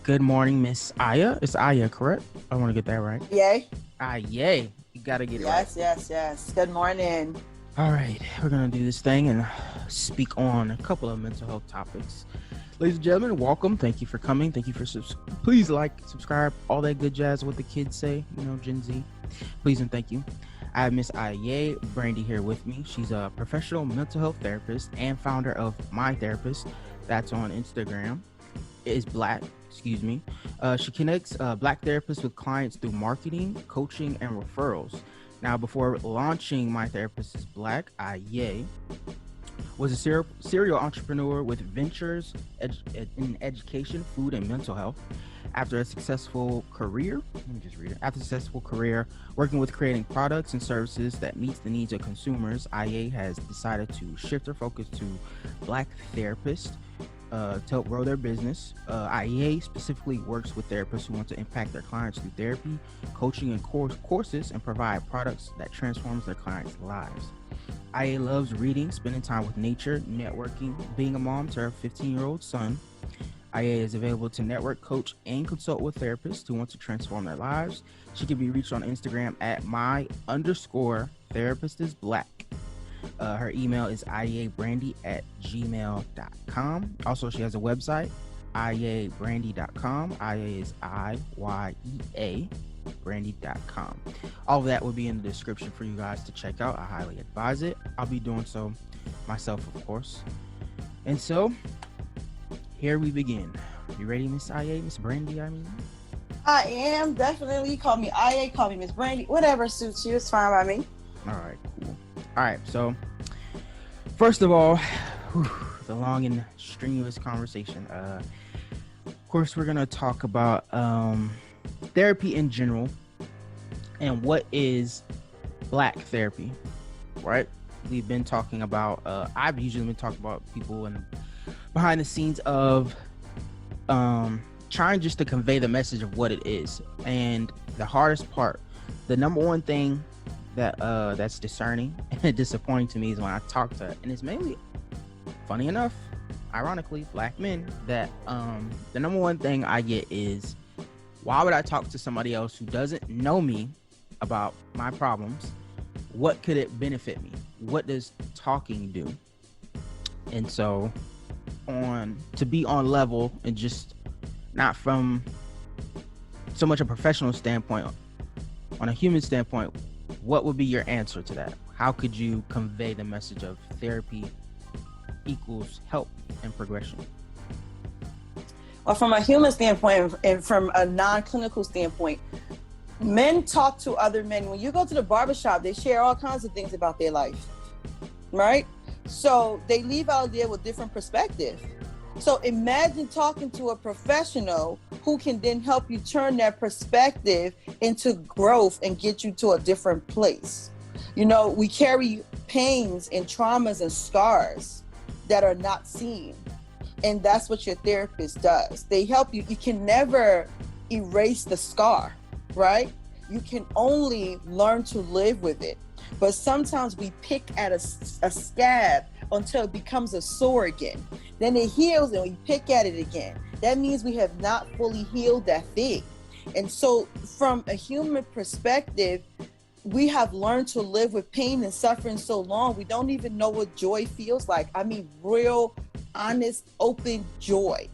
Good morning, Miss Aya. It's Aya, correct? I want to get that right. Yay. Yay. You got to get it right. Yes. Good morning. All right. We're going to do this thing and speak on a couple of mental health topics. Ladies and gentlemen, welcome. Thank you for coming. Thank you for please like, subscribe, all that good jazz, what the kids say, Gen Z. Please and thank you. I have Miss Iyea Brandy here with me. She's a professional mental health therapist and founder of My Therapist. That's on Instagram. It is Black, excuse me. She connects Black therapists with clients through marketing, coaching, and referrals. Now, before launching My Therapist is Black, Iyea was a serial entrepreneur with ventures in education, food, and mental health. After a successful career, let me just read it. After a successful career working with creating products and services that meets the needs of consumers, Iyea has decided to shift her focus to Black therapists to help grow their business. Iyea specifically works with therapists who want to impact their clients through therapy, coaching, and courses, and provide products that transforms their clients' lives. Iyea loves reading, spending time with nature, networking, being a mom to her 15-year-old son. Iyea is available to network, coach, and consult with therapists who want to transform their lives. She can be reached on Instagram at my_therapist_is_black. Her email is iyeabrandy@gmail.com. Also, she has a website, iyeabrandy.com. Iyea is IYEA brandy.com. All of that will be in the description for you guys to check out. I highly advise it. I'll be doing so myself, of course. And so, here we begin. You ready, Miss Iyea, Miss Brandy, I mean? I am definitely. Call me Iyea, call me Miss Brandy. Whatever suits you. It's fine by me. All right, cool. All right, so first of all, the long and strenuous conversation. Of course, we're going to talk about therapy in general and what is Black therapy, right? We've been talking about, I've usually been talking about people and behind the scenes of trying just to convey the message of what it is. And the hardest part, the number one thing that's discerning and disappointing to me is when I talk to, and it's mainly, funny enough, ironically, Black men, that the number one thing I get is, why would I talk to somebody else who doesn't know me about my problems? What could it benefit me? What does talking do? And so to be on level and just not from so much a professional standpoint, on a human standpoint, what would be your answer to that? How could you convey the message of therapy equals help and progression? Well, from a human standpoint and from a non-clinical standpoint, men talk to other men. When you go to the barbershop, they share all kinds of things about their life, right? So they leave out there with different perspectives. So imagine talking to a professional who can then help you turn that perspective into growth and get you to a different place. We carry pains and traumas and scars that are not seen. And that's what your therapist does. They help you. You can never erase the scar, right? You can only learn to live with it. But sometimes we pick at a scab until it becomes a sore again. Then it heals and we pick at it again. That means we have not fully healed that thing. And so from a human perspective, we have learned to live with pain and suffering so long, we don't even know what joy feels like. I mean, real, honest, open joy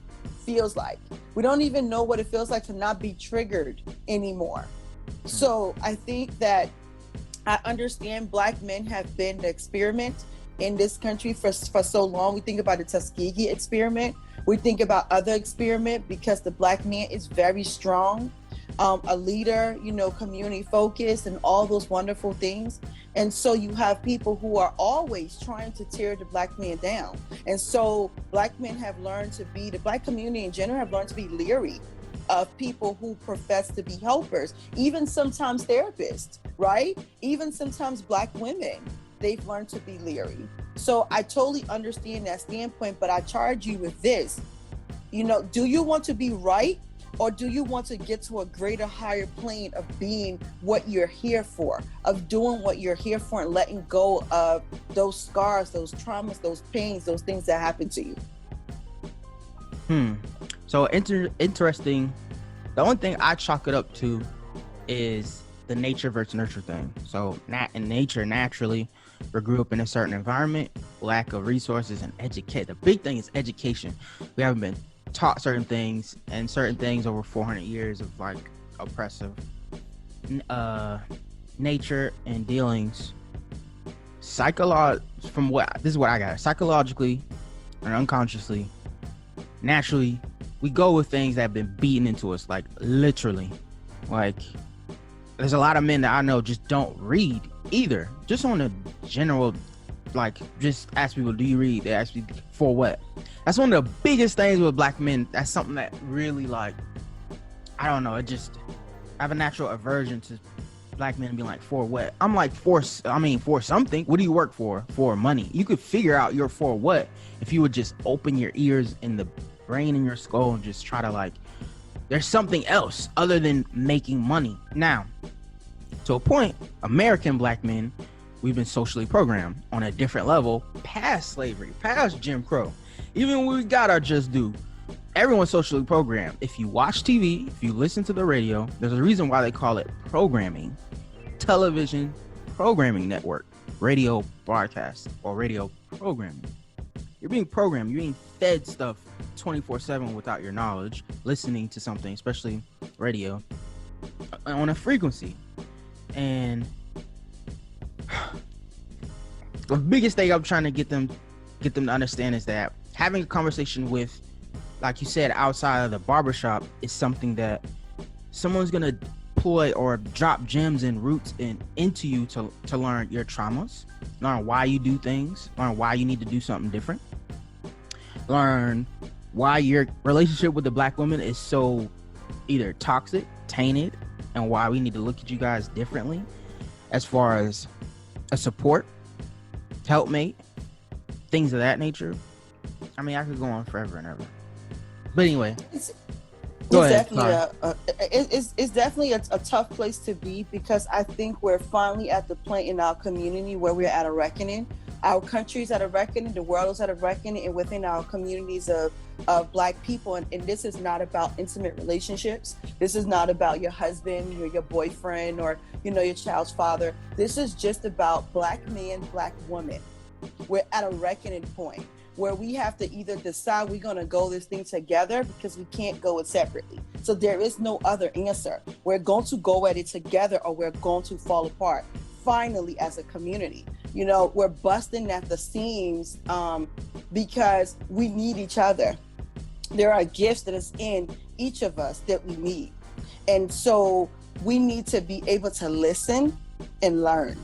feels like. We don't even know what it feels like to not be triggered anymore. So I think that I understand Black men have been the experiment in this country for so long. We think about the Tuskegee experiment. We think about other experiment because the Black man is very strong, a leader, community focused and all those wonderful things. And so you have people who are always trying to tear the Black man down. And so Black men have learned to be, the Black community in general have learned to be leery of people who profess to be helpers, even sometimes therapists, right? Even sometimes Black women, they've learned to be leery. So I totally understand that standpoint, but I charge you with this. Do you want to be right? Or do you want to get to a greater, higher plane of being what you're here for, of doing what you're here for and letting go of those scars, those traumas, those pains, those things that happen to you? So interesting. The only thing I chalk it up to is the nature versus nurture thing. So in nature, naturally, we grew up in a certain environment, lack of resources and educate. The big thing is education. We haven't been taught certain things, and certain things over 400 years of like oppressive nature and dealings. From what this is what I got. Psychologically and unconsciously, naturally, we go with things that have been beaten into us, like literally. Like, there's a lot of men that I know just don't read either. Just on a general, like, just ask people, do you read? They ask me, for what? That's one of the biggest things with black men. That's something that really, like, I don't know. I have a natural aversion to black men being like, for what? I'm like, for something. What do you work for? For money. You could figure out your for what if you would just open your ears and the brain in your skull and just try to, like, there's something else other than making money. Now, to a point, American black men, we've been socially programmed on a different level, past slavery, past Jim Crow. Even when we got our just due, everyone's socially programmed. If you watch TV, if you listen to the radio, there's a reason why they call it programming. Television programming network, radio broadcast, or radio programming. You're being programmed. You're being fed stuff 24/7 without your knowledge, listening to something, especially radio, on a frequency. And the biggest thing I'm trying to get them to understand is that having a conversation with, like you said, outside of the barbershop is something that someone's gonna deploy or drop gems and roots into you to learn your traumas, learn why you do things, learn why you need to do something different, learn why your relationship with the black woman is so either toxic, tainted, and why we need to look at you guys differently as far as a support, helpmate, things of that nature. I mean, I could go on forever and ever. But anyway, it's ahead. Definitely a tough place to be, because I think we're finally at the point in our community where we're at a reckoning. Our country's at a reckoning, the world is at a reckoning, and within our communities of black people. And this is not about intimate relationships. This is not about your husband, your boyfriend, or your child's father. This is just about black man, black woman. We're at a reckoning point where we have to either decide we're going to go this thing together, because we can't go it separately. So there is no other answer. We're going to go at it together, or we're going to fall apart. Finally, as a community, we're busting at the seams because we need each other. There are gifts that is in each of us that we need. And so we need to be able to listen and learn.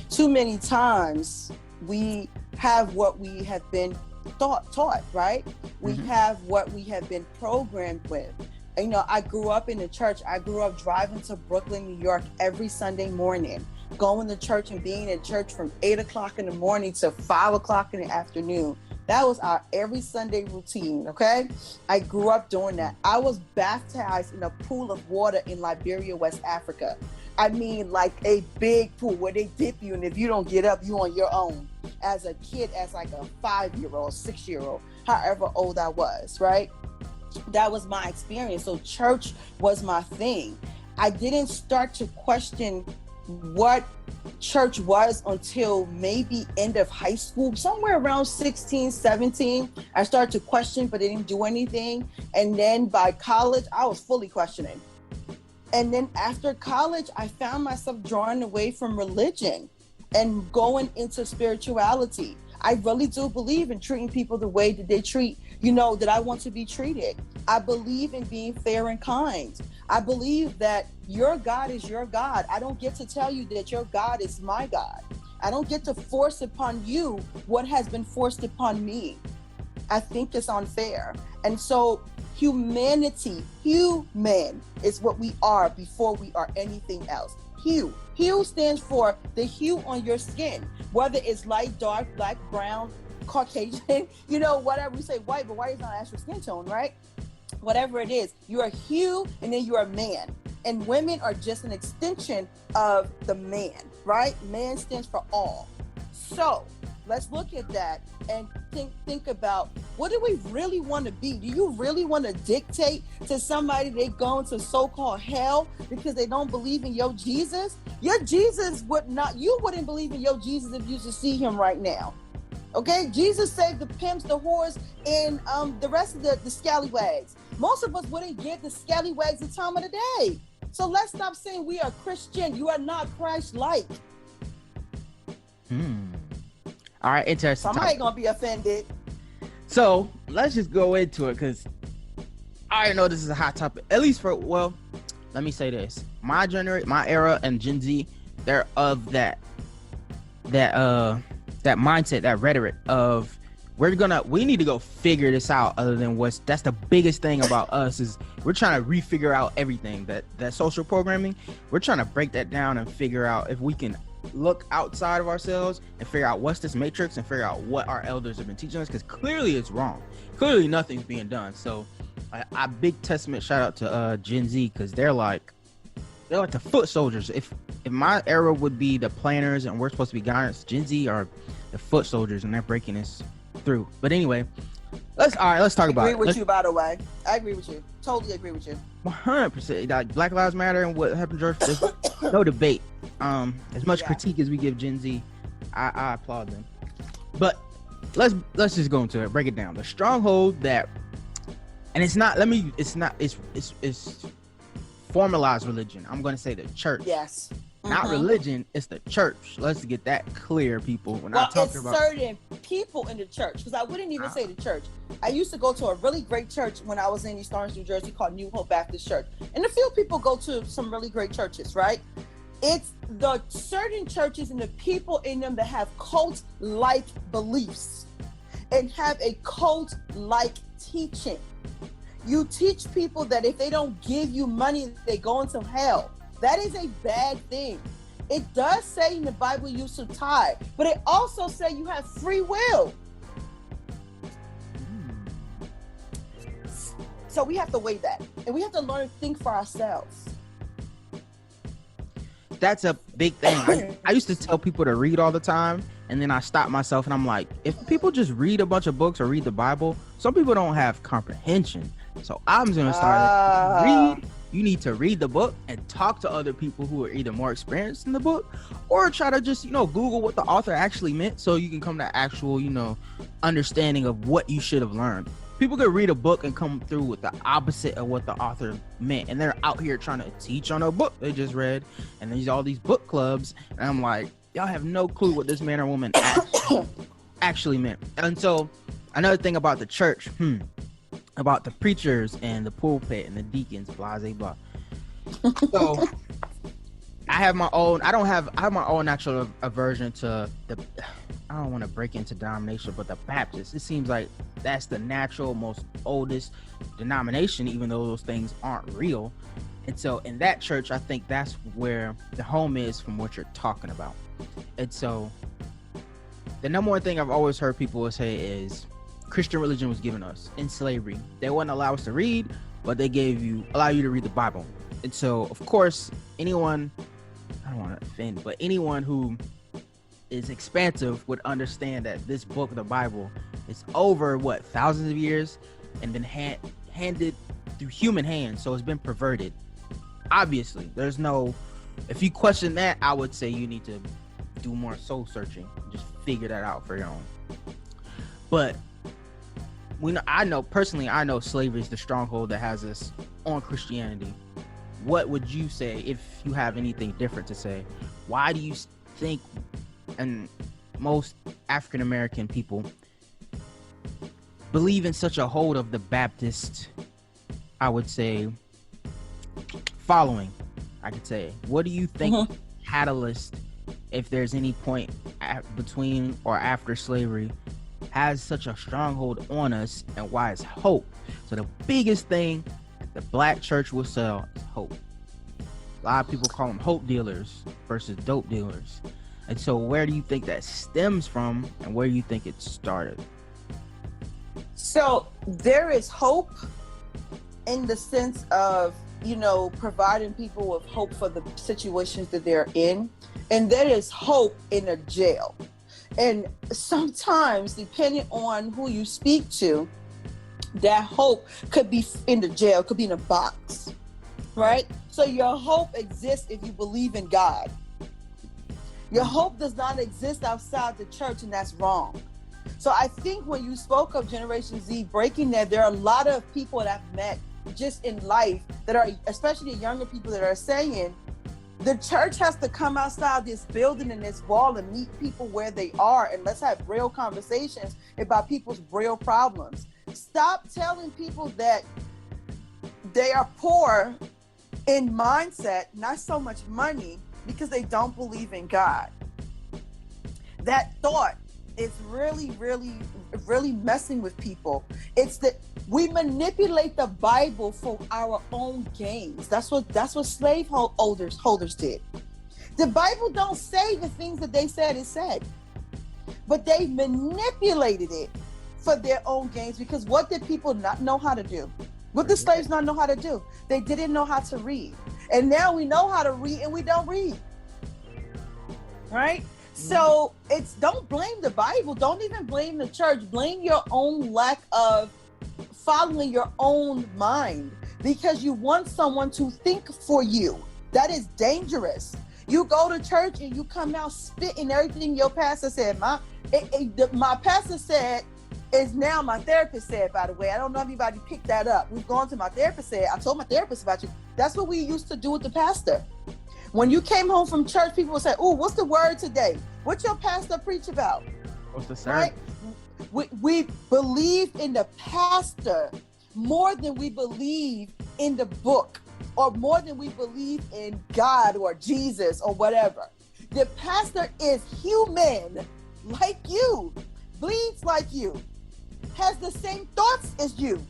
Too many times we have what we have been taught, right? We have what we have been programmed with. I grew up in the church. I grew up driving to Brooklyn, New York every Sunday morning, going to church and being in church from 8 o'clock in the morning to 5 o'clock in the afternoon. That was our every Sunday routine, okay? I grew up doing that. I was baptized in a pool of water in Liberia, West Africa. I mean, like a big pool where they dip you, and if you don't get up, you're on your own. As a kid, as like a 5-year-old, 6-year-old, however old I was, right? That was my experience. So church was my thing. I didn't start to question what church was until maybe end of high school, somewhere around 16, 17. I started to question, but I didn't do anything. And then by college, I was fully questioning. And then after college, I found myself drawing away from religion and going into spirituality. I really do believe in treating people the way that they treat, that I want to be treated. I believe in being fair and kind. I believe that your God is your God. I don't get to tell you that your God is my God. I don't get to force upon you what has been forced upon me. I think it's unfair. And so humanity, human is what we are before we are anything else. Hue. Hue stands for the hue on your skin, whether it's light, dark, black, brown, Caucasian, whatever. We say white, but white is not actual skin tone, right? Whatever it is, you're a hue, and then you're a man. And women are just an extension of the man, right? Man stands for all. So let's look at that and think about, what do we really want to be? Do you really want to dictate to somebody they go into so-called hell because they don't believe in your Jesus? Your Jesus you wouldn't believe in your Jesus if you should see him right now. Okay, Jesus saved the pimps, the whores, and the rest of the scallywags. Most of us wouldn't give the scallywags the time of the day. So let's stop saying we are Christian. You are not Christ-like. All right, interesting. Somebody gonna be offended. So let's just go into it, because I already know this is a hot topic. At least let me say this: my era, and Gen Z, they're of that mindset, that rhetoric of we need to go figure this out. Other than that's the biggest thing about us, is we're trying to refigure out everything, that social programming. We're trying to break that down and figure out if we can look outside of ourselves and figure out what's this matrix and figure out what our elders have been teaching us, because clearly it's wrong. Clearly nothing's being done. So a big testament, shout out to Gen Z, because they're like the foot soldiers. If my era would be the planners and we're supposed to be guidance, Gen Z are the foot soldiers, and they're breaking this through. But anyway, let's talk about it. I agree with you, by the way. I agree with you. Totally agree with you. 100%. Like Black Lives Matter and what happened to George, there's no debate. As much critique as we give Gen Z, I applaud them. But let's just go into it, break it down. The stronghold that, and it's formalized religion. I'm going to say the church. Yes. Not religion, it's the church. Let's get that clear, people. When I talk about certain people in the church, because I wouldn't even say the church. I used to go to a really great church when I was in East Orange, New Jersey, called New Hope Baptist Church. And a few people go to some really great churches, right? It's the certain churches and the people in them that have cult-like beliefs and have a cult-like teaching. You teach people that if they don't give you money, they go into hell. That is a bad thing. It does say in the Bible you should tithe, but it also says you have free will. So we have to weigh that, and we have to learn to think for ourselves. That's a big thing. I used to tell people to read all the time, and then I stopped myself, and I'm like, if people just read a bunch of books or read the Bible, some people don't have comprehension. So I'm going to start read. You need to read the book and talk to other people who are either more experienced in the book, or try to just, Google what the author actually meant, so you can come to actual, understanding of what you should have learned. People could read a book and come through with the opposite of what the author meant, and they're out here trying to teach on a book they just read, and there's all these book clubs, and I'm like, y'all have no clue what this man or woman actually meant. And so another thing about the church, about the preachers and the pulpit and the deacons, blah, blah, blah. So I have my own actual aversion to I don't want to break into denomination, but the Baptists. It seems like that's the natural, most oldest denomination, even though those things aren't real. And so in that church, I think that's where the home is from what you're talking about. And so the number one thing I've always heard people say is, Christian religion was given us in slavery. They wouldn't allow us to read, but they allow you to read the Bible. And so, of course, I don't want to offend, but anyone who is expansive would understand that this book, the Bible, is over thousands of years and been handed through human hands. So it's been perverted. Obviously, if you question that, I would say you need to do more soul searching. Just figure that out for your own. But I know slavery is the stronghold that has us on Christianity. What would you say, if you have anything different to say? Why do you think, and most African American people believe in such a hold of the Baptist, I would say, following? I could say, what do you think catalyst, if there's any point between or after slavery, has such a stronghold on us, and why is hope? So the biggest thing the black church will sell is hope. A lot of people call them hope dealers versus dope dealers. And so where do you think that stems from, and where do you think it started? So there is hope in the sense of, providing people with hope for the situations that they're in. And there is hope in a jail. And sometimes, depending on who you speak to, that hope could be in the jail, could be in a box, right? So your hope exists if you believe in God. Your hope does not exist outside the church, and that's wrong. So I think when you spoke of Generation Z breaking that, there are a lot of people that I've met just in life that are, especially the younger people, that are saying the church has to come outside this building and this wall and meet people where they are, and let's have real conversations about people's real problems. Stop telling people that they are poor in mindset, not so much money, because they don't believe in God. That thought is really, really, really messing with people. It's that we manipulate the Bible for our own gains. That's what slave holders did. The Bible don't say the things that they said it said, but they manipulated it for their own gains. Because what did people not know how to do? What did slaves not know how to do? They didn't know how to read. And now we know how to read and we don't read. Right? So don't blame the Bible. Don't even blame the church. Blame your own lack of following your own mind, because you want someone to think for you. That is dangerous. You go to church and you come out spitting everything your pastor said. My pastor said is now my therapist said, by the way. I don't know if anybody picked that up. We've gone to my therapist said. I told my therapist about you. That's what we used to do with the pastor. When you came home from church, people would say, "Oh, what's the word today? What your pastor preach about?" What's the sermon? Right? We believe in the pastor more than we believe in the book, or more than we believe in God or Jesus or whatever. The pastor is human, like you, bleeds like you, has the same thoughts as you,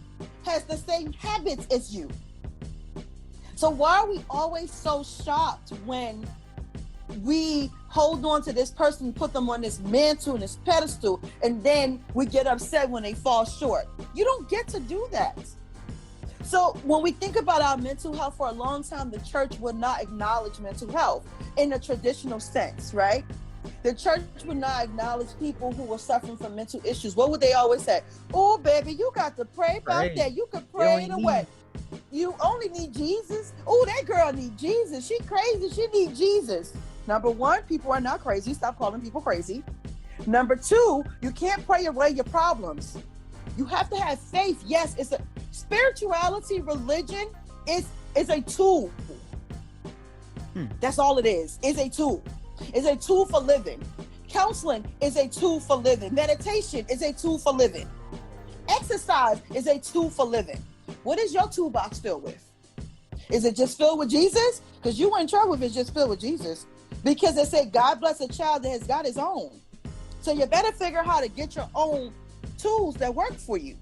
has the same habits as you. So why are we always so shocked when we hold on to this person and put them on this mantle and this pedestal, and then we get upset when they fall short? You don't get to do that. So when we think about our mental health, for a long time, the church would not acknowledge mental health in a traditional sense, right? The church would not acknowledge people who were suffering from mental issues. What would they always say? "Oh, baby, you got to pray about that. You can pray it away. You only need Jesus. Oh, that girl needs Jesus. She crazy. She needs Jesus." Number one, people are not crazy. Stop calling people crazy. Number two, you can't pray away your problems. You have to have faith. Yes, it's a spirituality. Religion is a tool. That's all it is. It's a tool. It's a tool for living. Counseling is a tool for living. Meditation is a tool for living. Exercise is a tool for living. What is your toolbox filled with? Is it just filled with Jesus? Because you in trouble if it's just filled with Jesus. Because they say God bless a child that has got his own. So you better figure out how to get your own tools that work for you.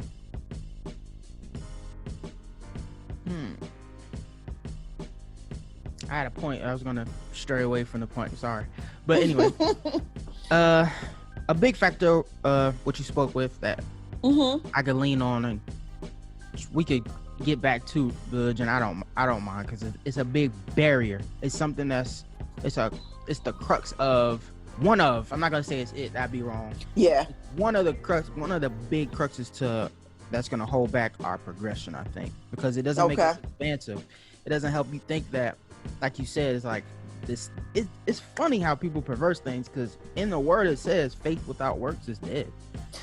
I had a point. I was gonna stray away from the point. Sorry, but anyway, a big factor, what you spoke with that I could lean on, and we could get back to religion. I don't mind, because it's a big barrier. It's something it's the crux of one of. I'm not gonna say it's it. That'd be wrong. Yeah. One of the big cruxes that's gonna hold back our progression, I think, because it doesn't make us expansive. It doesn't help you think that, like you said, it's like this. It's funny how people perverse things, because in the word it says faith without works is dead.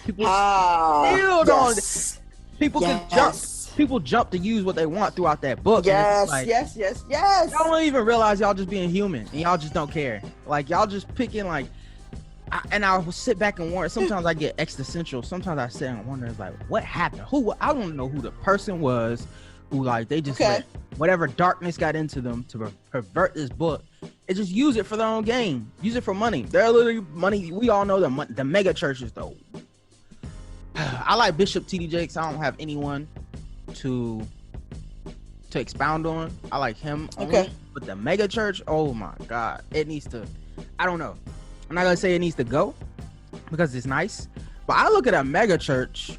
People still don't. People can jump. People jump to use what they want throughout that book. Yes, like, yes. Y'all don't even realize y'all just being human, and y'all just don't care. Like, y'all just picking, like, and I'll sit back and wonder. Sometimes I get existential. Sometimes I sit and wonder, like, what happened? I want to know who the person was who, like, they just let whatever darkness got into them to pervert this book and just use it for their own gain. Use it for money. They're literally money. We all know the mega churches, though. I like Bishop T.D. Jakes. I don't have anyone to expound on. I like him only. But the mega church, oh my God, it needs to. I don't know. I'm not gonna say it needs to go because it's nice, but I look at a mega church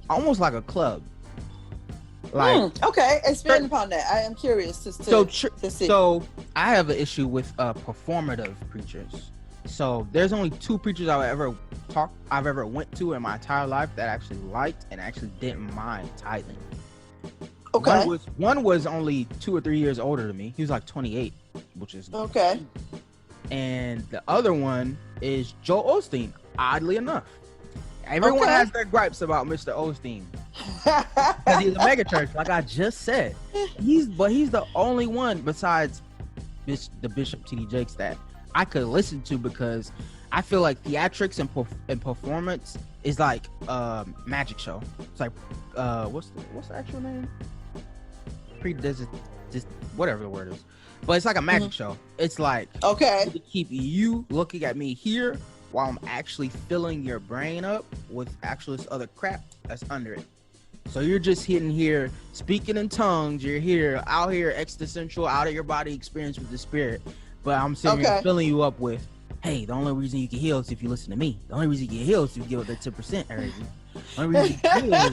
almost like a club. Like, expand upon that. I am curious to see. So I have an issue with performative preachers. So there's only two preachers I would ever I've ever went to in my entire life that actually liked and actually didn't mind tithing. Okay. One was only 2 or 3 years older than me. He was like 28, which is okay. And the other one is Joel Osteen. Oddly enough, everyone has their gripes about Mr. Osteen because he's a mega church, like I just said. He's the only one besides the Bishop T.D. Jakes that I could listen to, because I feel like theatrics and performance is like magic show. It's like what's the actual name? Just whatever the word is, but it's like a magic show. It's like to keep you looking at me here while I'm actually filling your brain up with actual other crap that's under it. So you're just hitting here speaking in tongues. You're out here existential, out of your body experience with the spirit. But I'm sitting here filling you up with, hey, the only reason you can heal is if you listen to me. The only reason you can heal is if you give up that 10%. The only reason you can heal is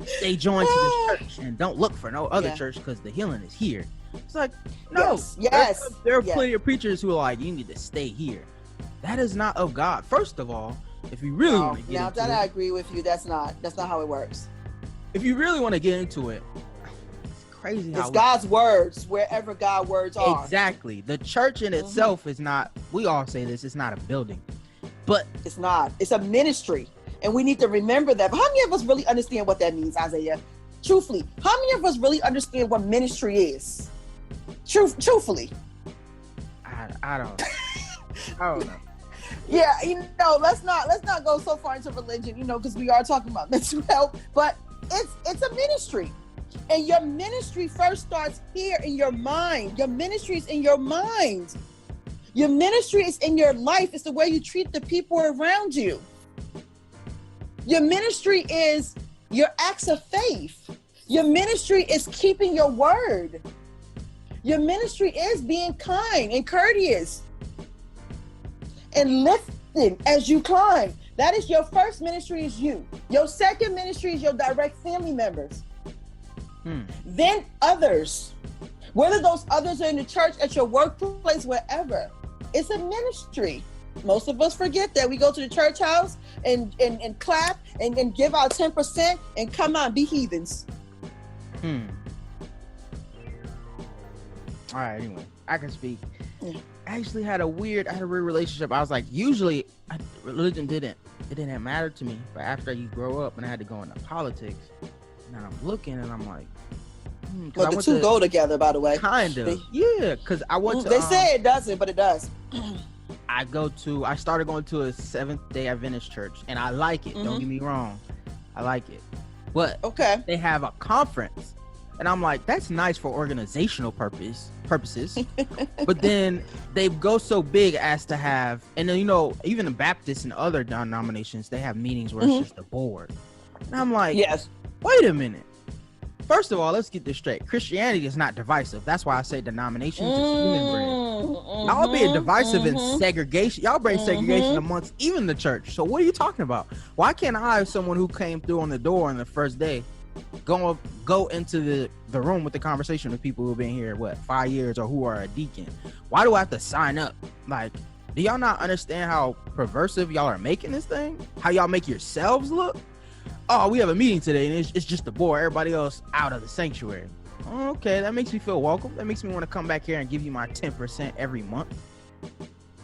if stay joined to this church and don't look for no other church, because the healing is here. It's like, no. Yes. There are plenty of preachers who are like, you need to stay here. That is not of God. First of all, if you really want to get into it, I agree with you. That's not how it works. If you really want to get into it, it's crazy how it's God's words, wherever God's words are. Exactly. The church in itself is not, we all say this, it's not a building. But it's not. It's a ministry. And we need to remember that. But how many of us really understand what that means, Isaiah? Truthfully, how many of us really understand what ministry is? Truthfully. I don't know. Yeah, let's not go so far into religion, because we are talking about mental health, but it's a ministry. And your ministry first starts here in your mind. Your ministry is in your mind. Your ministry is in your life. It's the way you treat the people around you. Your ministry is your acts of faith. Your ministry is keeping your word. Your ministry is being kind and courteous and lifting as you climb. That is your first ministry, is you. Your second ministry is your direct family members. Then others. Whether those others are in the church, at your workplace, wherever. It's a ministry. Most of us forget that. We go to the church house and clap and give out 10% and come out and be heathens. All right, anyway, I can speak. I actually had a weird relationship. I was like, usually religion didn't matter to me, but after you grow up and I had to go into politics, and I'm looking and I'm like, but the two go together, by the way. Kind of, yeah, because I went to. They say it doesn't, but it does. I started going to a Seventh-day Adventist church, and I like it. Don't get me wrong, I like it, but they have a conference, and I'm like, that's nice for organizational purposes, but then they go so big as to have, and then even the Baptists and other denominations, they have meetings where it's just the board, and I'm like, wait a minute. First of all, let's get this straight. Christianity is not divisive. That's why I say denominations is human breed. Y'all being divisive in segregation. Y'all bring segregation amongst even the church. So what are you talking about? Why can't I have someone who came through on the door on the first day go into the room with the conversation with people who've been here 5 years, or who are a deacon? Why do I have to sign up? Like, do y'all not understand how perversive y'all are making this thing? How y'all make yourselves look? Oh, we have a meeting today and it's just the board, everybody else out of the sanctuary. Okay, that makes me feel welcome. That makes me want to come back here and give you my 10% every month.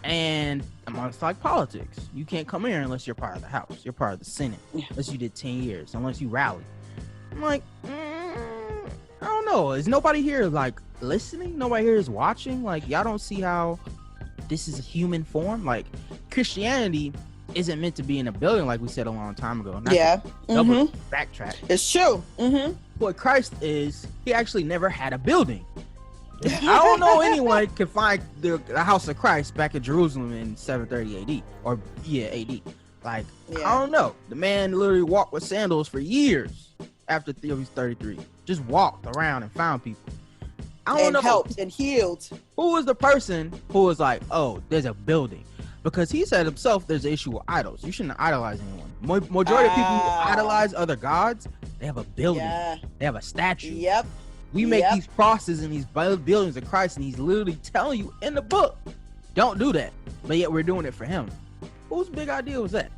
And amongst like politics, you can't come here unless you're part of the House, you're part of the Senate, unless you did 10 years, unless you rally. I'm like, I don't know. Is nobody here like listening? Nobody here is watching? Like, y'all don't see how this is a human form? Like, Christianity isn't meant to be in a building, like we said a long time ago. Backtrack. It's true. What Christ is, he actually never had a building. I don't know anyone could find the house of Christ back in Jerusalem in 730 AD or AD. Like, I don't know. The man literally walked with sandals for years after he was 33. Just walked around and found people. I don't know. Helped and healed. Who was the person who was like, oh, there's a building? Because he said himself, there's an issue with idols. You shouldn't idolize anyone. Majority of people who idolize other gods, they have a building. They have a statue. We make these crosses and these buildings of Christ, and he's literally telling you in the book, don't do that. But yet we're doing it for him. Whose big idea was that?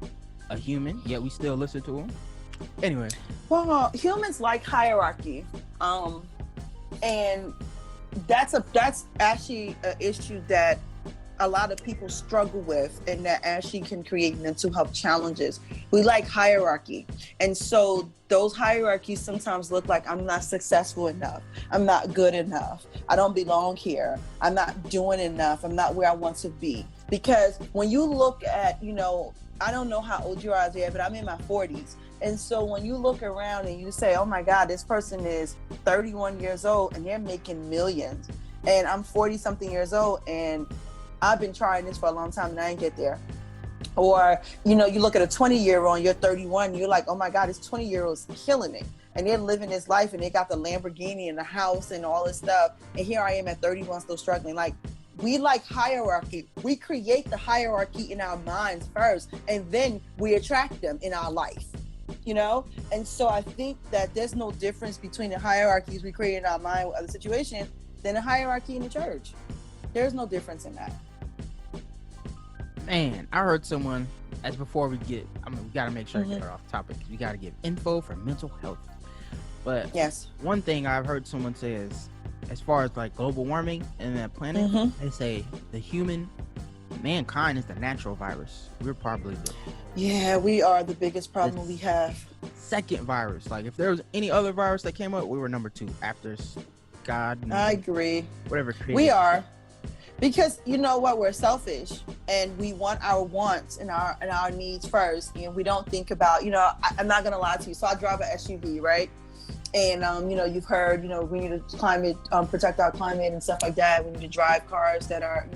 A human, yet we still listen to him. Anyway. Well, humans like hierarchy. And that's actually an issue that a lot of people struggle with, and that actually can create mental health challenges. We like hierarchy. And so those hierarchies sometimes look like, I'm not successful enough. I'm not good enough. I don't belong here. I'm not doing enough. I'm not where I want to be. Because when you look at, I don't know how old you are, Isaiah, but I'm in my 40s. And so when you look around and you say, oh my God, this person is 31 years old and they're making millions. And I'm 40 something years old and I've been trying this for a long time and I ain't get there. Or, you look at a 20-year-old and you're 31, you're like, oh my God, this 20-year-old's killing it. And they're living this life and they got the Lamborghini and the house and all this stuff. And here I am at 31 still struggling. Like, we like hierarchy. We create the hierarchy in our minds first, and then we attract them in our life. And so I think that there's no difference between the hierarchies we create in our mind with other situations than a hierarchy in the church. There's no difference in that. Man, I heard someone, we gotta make sure I get off topic. We gotta give info for mental health. But yes, one thing I've heard someone say is, as far as like global warming and that planet, they say mankind is the natural virus. We're probably we are the biggest problem we have. Second virus. Like, if there was any other virus that came up, we were number 2 after God. I agree. Whatever. We are. Because you know what, we're selfish and we want our wants and our needs first, and we don't think about, I'm not gonna lie to you. So I drive an SUV, right? And you've heard, we need to protect our climate and stuff like that. We need to drive cars that are,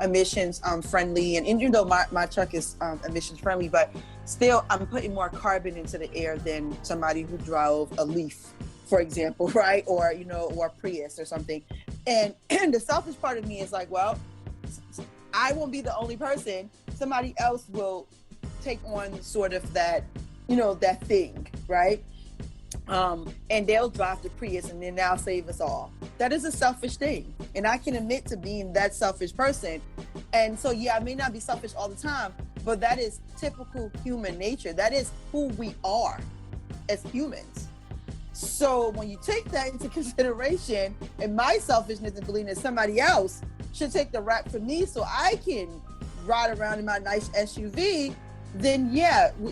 emissions friendly. And even though my truck is emissions friendly, but still I'm putting more carbon into the air than somebody who drove a Leaf, for example, right? Or, or a Prius or something. And the selfish part of me is like, well, I won't be the only person. Somebody else will take on sort of that, that thing, right? And they'll drive the Prius and then they'll save us all. That is a selfish thing. And I can admit to being that selfish person. And so, I may not be selfish all the time, but that is typical human nature. That is who we are as humans. So when you take that into consideration, and my selfishness and believing that somebody else should take the rap for me so I can ride around in my nice SUV, then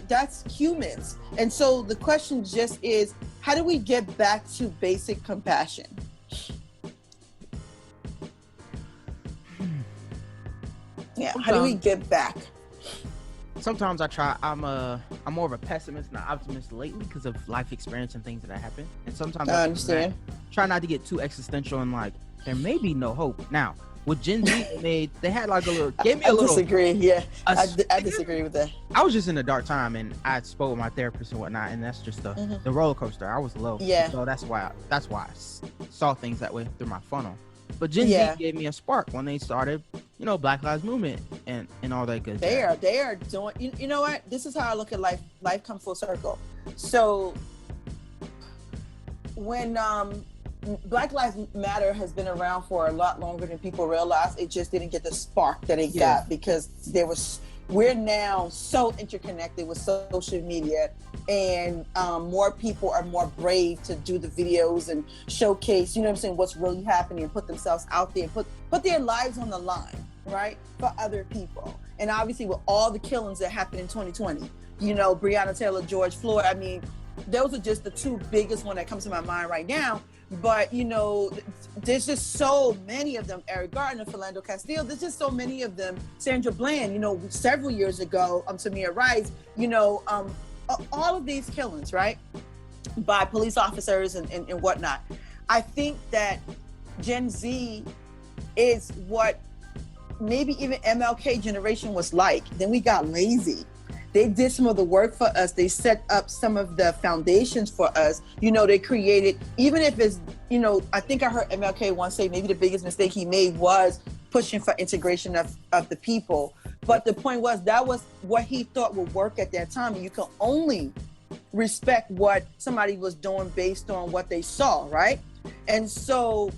that's humans. And so the question just is, how do we get back to basic compassion? How do we get back? Sometimes I try. I'm more of a pessimist and an optimist lately because of life experience and things that happen. And sometimes I understand. Try not to get too existential and like there may be no hope. Now with Gen Z, they had like gave me a little. Disagree. Yeah, I disagree with that. I was just in a dark time and I spoke with my therapist and whatnot, and that's just the roller coaster. I was low. Yeah. So that's why I saw things that way through my funnel. But Gen Z gave me a spark when they started, Black Lives Movement and all that good stuff. They are doing, you know what? This is how I look at life. Life comes full circle. So when Black Lives Matter has been around for a lot longer than people realize, it just didn't get the spark that it got because we're now so interconnected with social media, and more people are more brave to do the videos and showcase, what's really happening and put themselves out there and put their lives on the line, right, for other people. And obviously with all the killings that happened in 2020, Breonna Taylor, George Floyd, I mean, those are just the two biggest one that comes to my mind right now. But, there's just so many of them. Eric Gardner, Philando Castile, there's just so many of them. Sandra Bland, several years ago, Tamir Rice, all of these killings, right, by police officers and whatnot. I think that Gen Z is what maybe even MLK generation was like. Then we got lazy. They did some of the work for us. They set up some of the foundations for us. They created, even if it's, I think I heard MLK once say maybe the biggest mistake he made was pushing for integration of the people. But the point was that was what he thought would work at that time. And you can only respect what somebody was doing based on what they saw, right? And so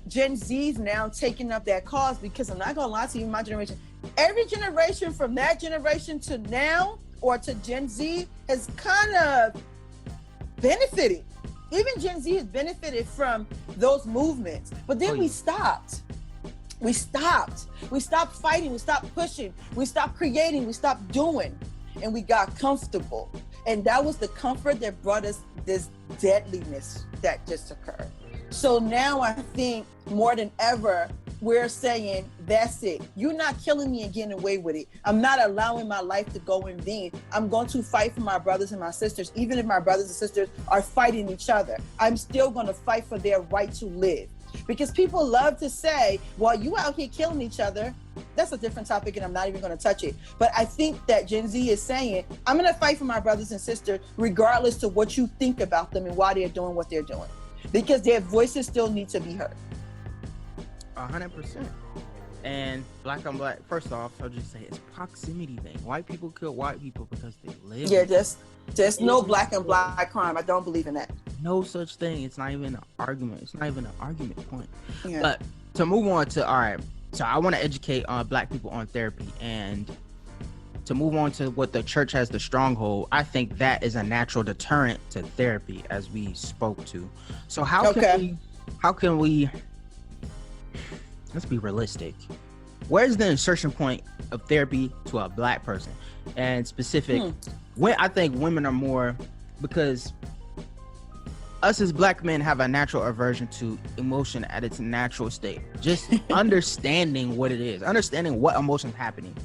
Gen Z's now taking up that cause because I'm not gonna lie to you, my generation, every generation from that generation to now, or to Gen Z, has kind of benefited. Even Gen Z has benefited from those movements. But then we stopped. We stopped fighting. We stopped pushing. We stopped creating. We stopped doing. And we got comfortable. And that was the comfort that brought us this deadliness that just occurred. So now I think more than ever, we're saying, that's it. You're not killing me and getting away with it. I'm not allowing my life to go in vain. I'm going to fight for my brothers and my sisters. Even if my brothers and sisters are fighting each other, I'm still going to fight for their right to live. Because people love to say, well, you out here killing each other. That's a different topic and I'm not even going to touch it. But I think that Gen Z is saying, I'm going to fight for my brothers and sisters, regardless to what you think about them and why they're doing what they're doing. Because their voices still need to be heard. 100%. And black on black, first off, I'll just say it's proximity thing. White people kill white people because they live. Yeah, there's no black and black crime. I don't believe in that. No such thing. It's not even an argument. It's not even an argument point. Yeah. But to move on to, all right, so I want to educate black people on therapy, and to move on to what the church has the stronghold, I think that is a natural deterrent to therapy, as we spoke to. So how can we let's be realistic. Where's the insertion point of therapy to a black person? And specific, when I think women are more, because us as black men have a natural aversion to emotion at its natural state. Just understanding what it is, understanding what emotion's happening.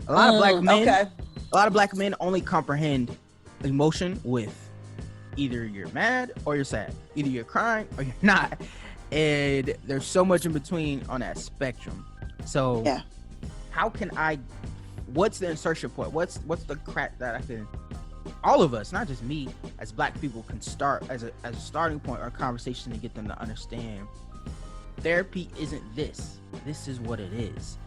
A lot of black men only comprehend emotion with either you're mad or you're sad, either you're crying or you're not. And there's so much in between on that spectrum. So how can what's the insertion point? What's the crack that I can, all of us, not just me, as black people, can start as a starting point or a conversation to get them to understand therapy isn't this is what it is.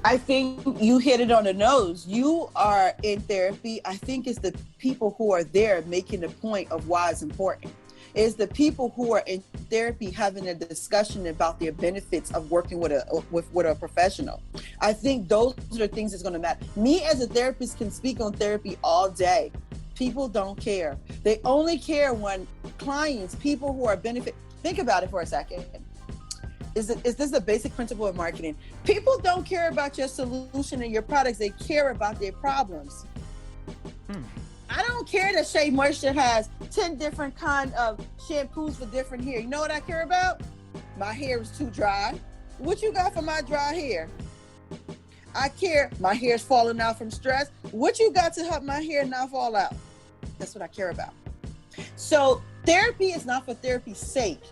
I think you hit it on the nose. You are in therapy. I think it's the people who are there making the point of why it's important. It's the people who are in therapy having a discussion about their benefits of working with a professional. I think those are the things that's going to matter. Me as a therapist can speak on therapy all day. People don't care. They only care when clients, people who are think about it for a second. Is this a basic principle of marketing? People don't care about your solution and your products. They care about their problems. I don't care that Shea Moisture has 10 different kind of shampoos for different hair. You know what I care about? My hair is too dry. What you got for my dry hair? I care. My hair's falling out from stress. What you got to help my hair not fall out? That's what I care about. So therapy is not for therapy's sake.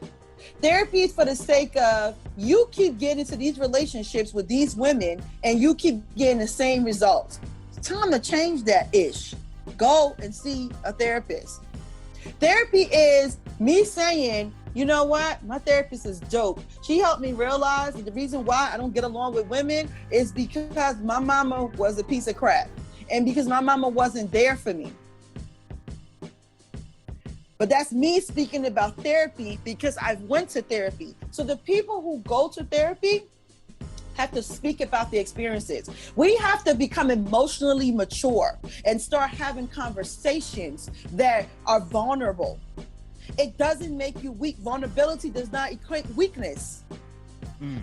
Therapy is for the sake of you keep getting into these relationships with these women and you keep getting the same results. It's time to change that ish. Go and see a therapist. Therapy is me saying, you know what? My therapist is dope. She helped me realize that the reason why I don't get along with women is because my mama was a piece of crap and because my mama wasn't there for me. But that's me speaking about therapy because I went to therapy. So the people who go to therapy have to speak about the experiences. We have to become emotionally mature and start having conversations that are vulnerable. It doesn't make you weak. Vulnerability does not equate weakness.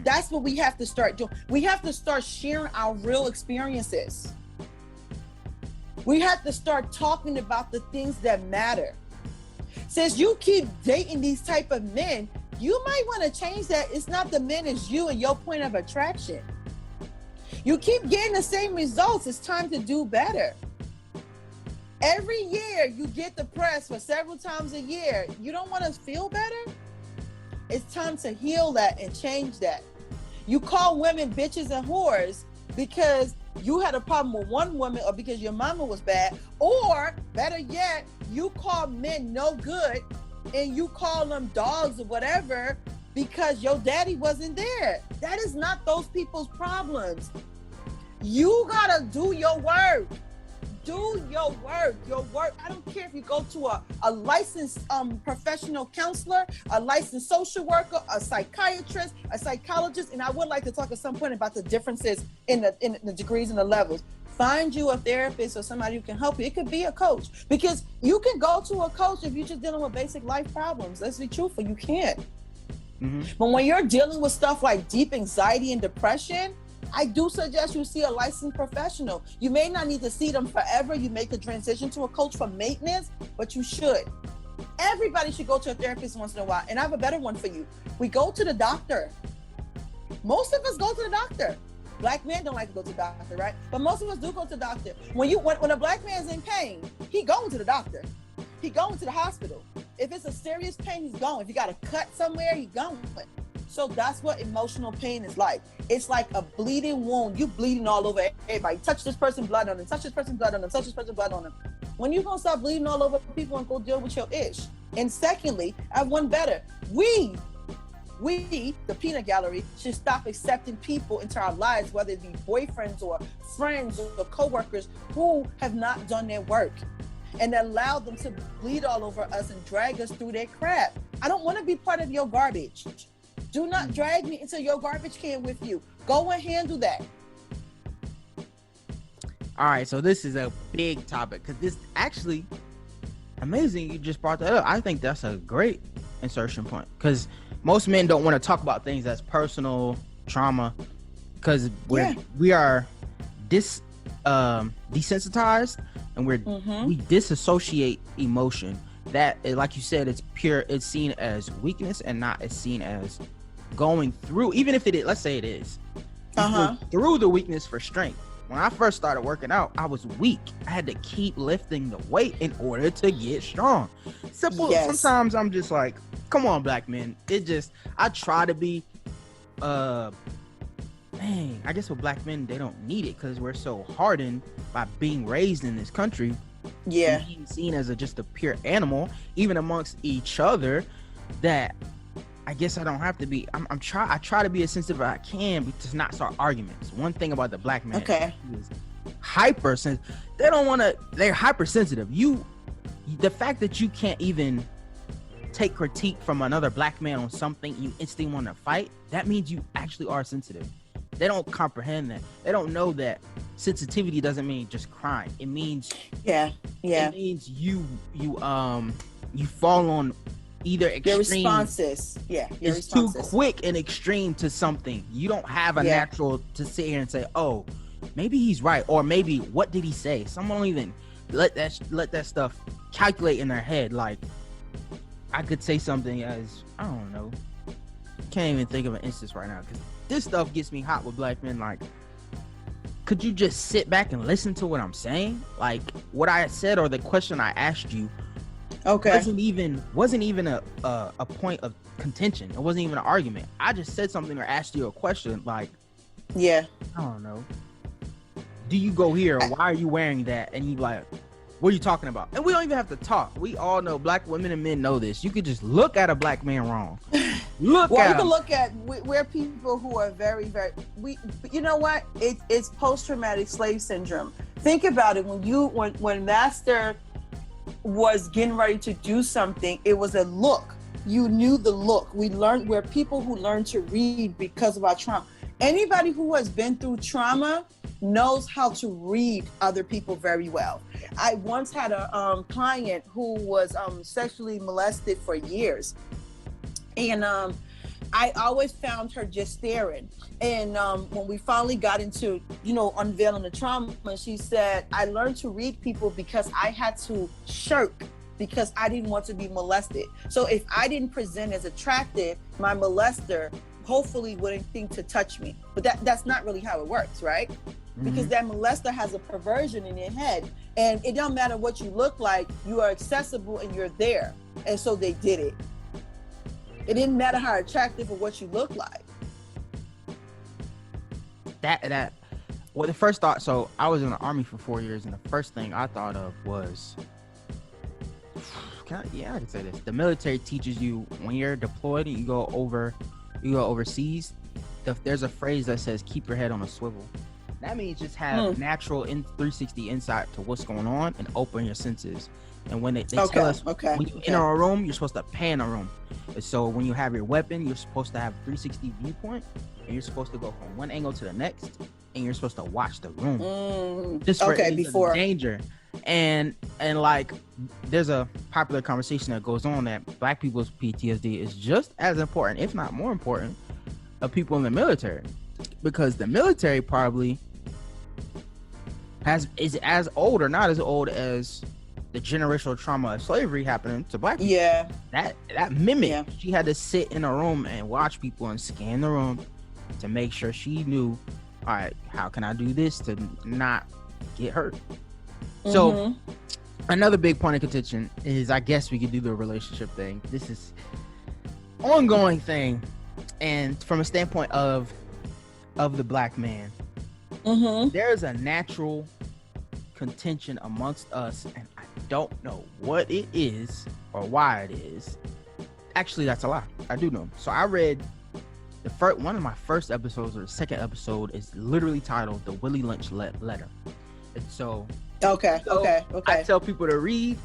That's what we have to start doing. We have to start sharing our real experiences. We have to start talking about the things that matter. Since you keep dating these type of men, you might want to change that. It's not the men, it's you and your point of attraction. You keep getting the same results. It's time to do better. Every year you get depressed for several times a year. You don't want to feel better? It's time to heal that and change that. You call women bitches and whores because you had a problem with one woman or because your mama was bad, or better yet, you call men no good and you call them dogs or whatever because your daddy wasn't there. That is not those people's problems. You gotta do your work. Do your work. I don't care if you go to a licensed professional counselor, a licensed social worker, a psychiatrist, a psychologist, and I would like to talk at some point about the differences in the degrees and the levels. Find you a therapist or somebody who can help you. It could be a coach, because you can go to a coach if you're just dealing with basic life problems. Let's be truthful, you can. Mm-hmm. But when you're dealing with stuff like deep anxiety and depression, I do suggest you see a licensed professional. You may not need to see them forever. You make a transition to a coach for maintenance, but you should. Everybody should go to a therapist once in a while. And I have a better one for you. We go to the doctor. Most of us go to the doctor. Black men don't like to go to the doctor, right? But most of us do go to the doctor. When a black man's in pain, he going to the doctor. He going to the hospital. If it's a serious pain, he's going. If you got a cut somewhere, he's going. So that's what emotional pain is like. It's like a bleeding wound. You bleeding all over everybody. Touch this person, blood on them. Touch this person, blood on them. Touch this person, blood on them. When you gonna stop bleeding all over people and go deal with your ish? And secondly, I have one better. We, the peanut gallery, should stop accepting people into our lives, whether it be boyfriends or friends or coworkers who have not done their work, and allow them to bleed all over us and drag us through their crap. I don't want to be part of your garbage. Do not drag me into your garbage can with you. Go and handle that. All right, so this is a big topic, because this actually amazing you just brought that up. I think that's a great insertion point, because most men don't want to talk about things that's personal trauma, because we are desensitized, and we disassociate emotion. That, like you said, it's seen as weakness and not as seen as going through, even if it is, let's say it is, through the weakness for strength. When I first started working out, I was weak. I had to keep lifting the weight in order to get strong. Simple. Yes. Sometimes I'm just like, come on, black men. I try to be, I guess with black men, they don't need it, because we're so hardened by being raised in this country. Yeah. Being seen as just a pure animal, even amongst each other, that I guess I don't have to be. I try to be as sensitive as I can, but to not start arguments. One thing about the black man is hypersensitive. They're hypersensitive. The fact that you can't even take critique from another black man on something you instantly want to fight, that means you actually are sensitive. They don't comprehend that. They don't know that sensitivity doesn't mean just crying. It means it means you fall on either extreme. Your responses. It's too quick and extreme to something. You don't have a natural to sit here and say, oh, maybe he's right, or maybe what did he say? Someone don't even let that stuff calculate in their head. Like, I could say something as, I don't know, can't even think of an instance right now, because this stuff gets me hot with black men. Like, could you just sit back and listen to what I'm saying? Like, what I said or the question I asked you wasn't even a point of contention. It wasn't even an argument. I just said something or asked you a question. Like, I don't know, do you go here, or why are you wearing that? And you like, what are you talking about? And we don't even have to talk. We all know, black women and men know this. You could just look at a black man wrong. You can look at, we're people who are very, very, you know what? It's post-traumatic slave syndrome. Think about it. When Master was getting ready to do something, it was a look. You knew the look. We're people who learn to read because of our trauma. Anybody who has been through trauma knows how to read other people very well. I once had a client who was sexually molested for years. And I always found her just staring. And when we finally got into, unveiling the trauma, she said, I learned to read people because I had to shirk, because I didn't want to be molested. So if I didn't present as attractive, my molester hopefully wouldn't think to touch me. But that's not really how it works, right? Mm-hmm. Because that molester has a perversion in their head. And it don't matter what you look like, you are accessible and you're there. And so they did it. It didn't matter how attractive or what you look like. The first thought, so I was in the Army for 4 years, and the first thing I thought of was, I can say this. The military teaches you when you're deployed and you go overseas, there's a phrase that says, keep your head on a swivel. That means just have natural 360 insight to what's going on and open your senses. And when they tell us when you enter a room, you're supposed to pan a room. And so when you have your weapon, you're supposed to have 360 viewpoint, and you're supposed to go from one angle to the next, and you're supposed to watch the room. Just for before danger. And like there's a popular conversation that goes on that Black people's PTSD is just as important, if not more important, of people in the military, because the military probably is as old or not as old as the generational trauma of slavery happening to Black people. Yeah, that mimic. Yeah. She had to sit in a room and watch people and scan the room to make sure she knew, all right, how can I do this to not get hurt? So another big point of contention is, I guess we could do the relationship thing. This is ongoing thing, and from a standpoint of the Black man, there's a natural contention amongst us, and I don't know what it is or why it is. Actually, that's a lie. I do know. So I read one of my first episodes, or the second episode, is literally titled "The Willie Lynch Letter," and so I tell people to read,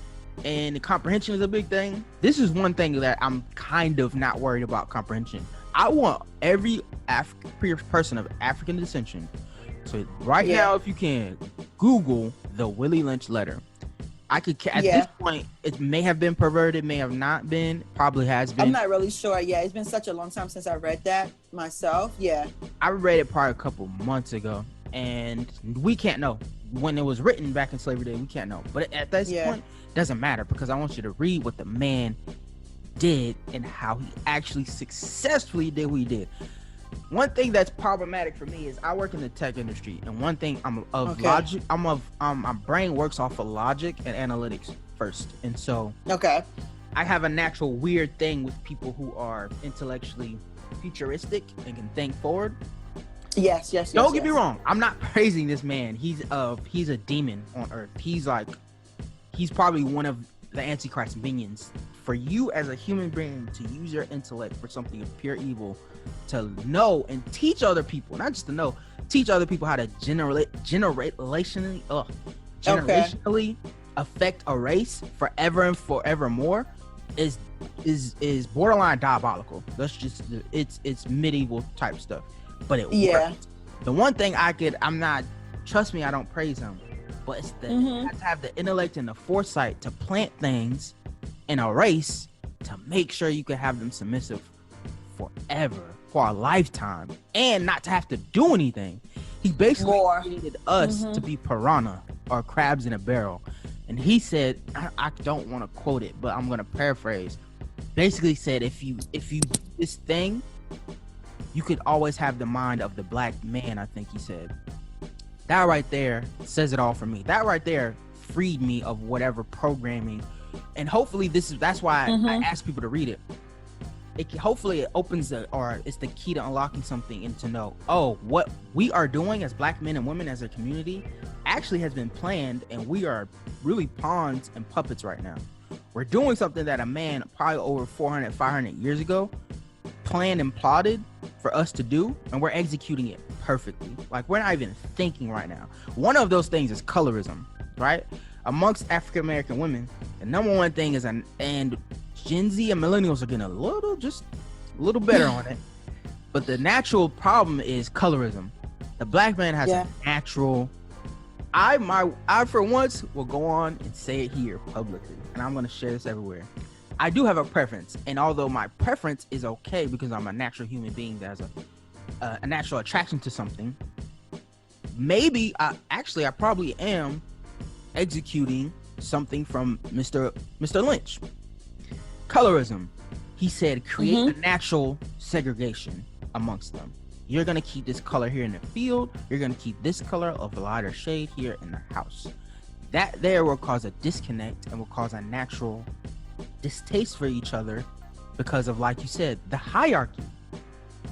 and the comprehension is a big thing. This is one thing that I'm kind of not worried about comprehension. I want every person of African descent. So now, if you can, Google the Willie Lynch letter. I could at this point, it may have been perverted, may have not been, probably has been. I'm not really sure. Yeah, it's been such a long time since I read that myself. Yeah, I read it probably a couple months ago, and we can't know when it was written back in slavery day. We can't know, but at this point, it doesn't matter, because I want you to read what the man did and how he actually successfully did what he did. One thing that's problematic for me is I work in the tech industry, and one thing logic. My brain works off of logic and analytics first, and so I have a natural weird thing with people who are intellectually futuristic and can think forward. Yes. Don't get me wrong. I'm not praising this man. He's a demon on earth. He's probably one of the Antichrist minions. For you as a human being to use your intellect for something of pure evil, to know and teach other people, not just to know, teach other people how to generationally affect a race forever and forevermore, is borderline diabolical. That's just it's medieval type stuff, but it works. The one thing trust me, I don't praise him, but it's you have to have the intellect and the foresight to plant things in a race to make sure you can have them submissive forever, for a lifetime, and not to have to do anything. He basically created us to be piranha, or crabs in a barrel. And he said, I don't want to quote it, but I'm going to paraphrase. Basically said, if you this thing, you could always have the mind of the Black man, I think he said. That right there says it all for me. That right there freed me of whatever programming. And hopefully that's why I ask people to read it. Hopefully it opens it's the key to unlocking something, and to know, what we are doing as Black men and women, as a community, actually has been planned, and we are really pawns and puppets right now. We're doing something that a man probably over 400, 500 years ago planned and plotted for us to do, and we're executing it perfectly. Like, we're not even thinking right now. One of those things is colorism, right? Amongst African American women, the number one thing is, and Gen Z and millennials are getting a little better on it, but the natural problem is colorism. The Black man has a natural. I for once will go on and say it here publicly, and I'm going to share this everywhere. I do have a preference, and although my preference is okay because I'm a natural human being that has a natural attraction to something, maybe I probably am executing something from Mr. Lynch. Colorism. He said, create a natural segregation amongst them. You're going to keep this color here in the field. You're going to keep this color of a lighter shade here in the house. That there will cause a disconnect and will cause a natural distaste for each other because of, like you said, the hierarchy.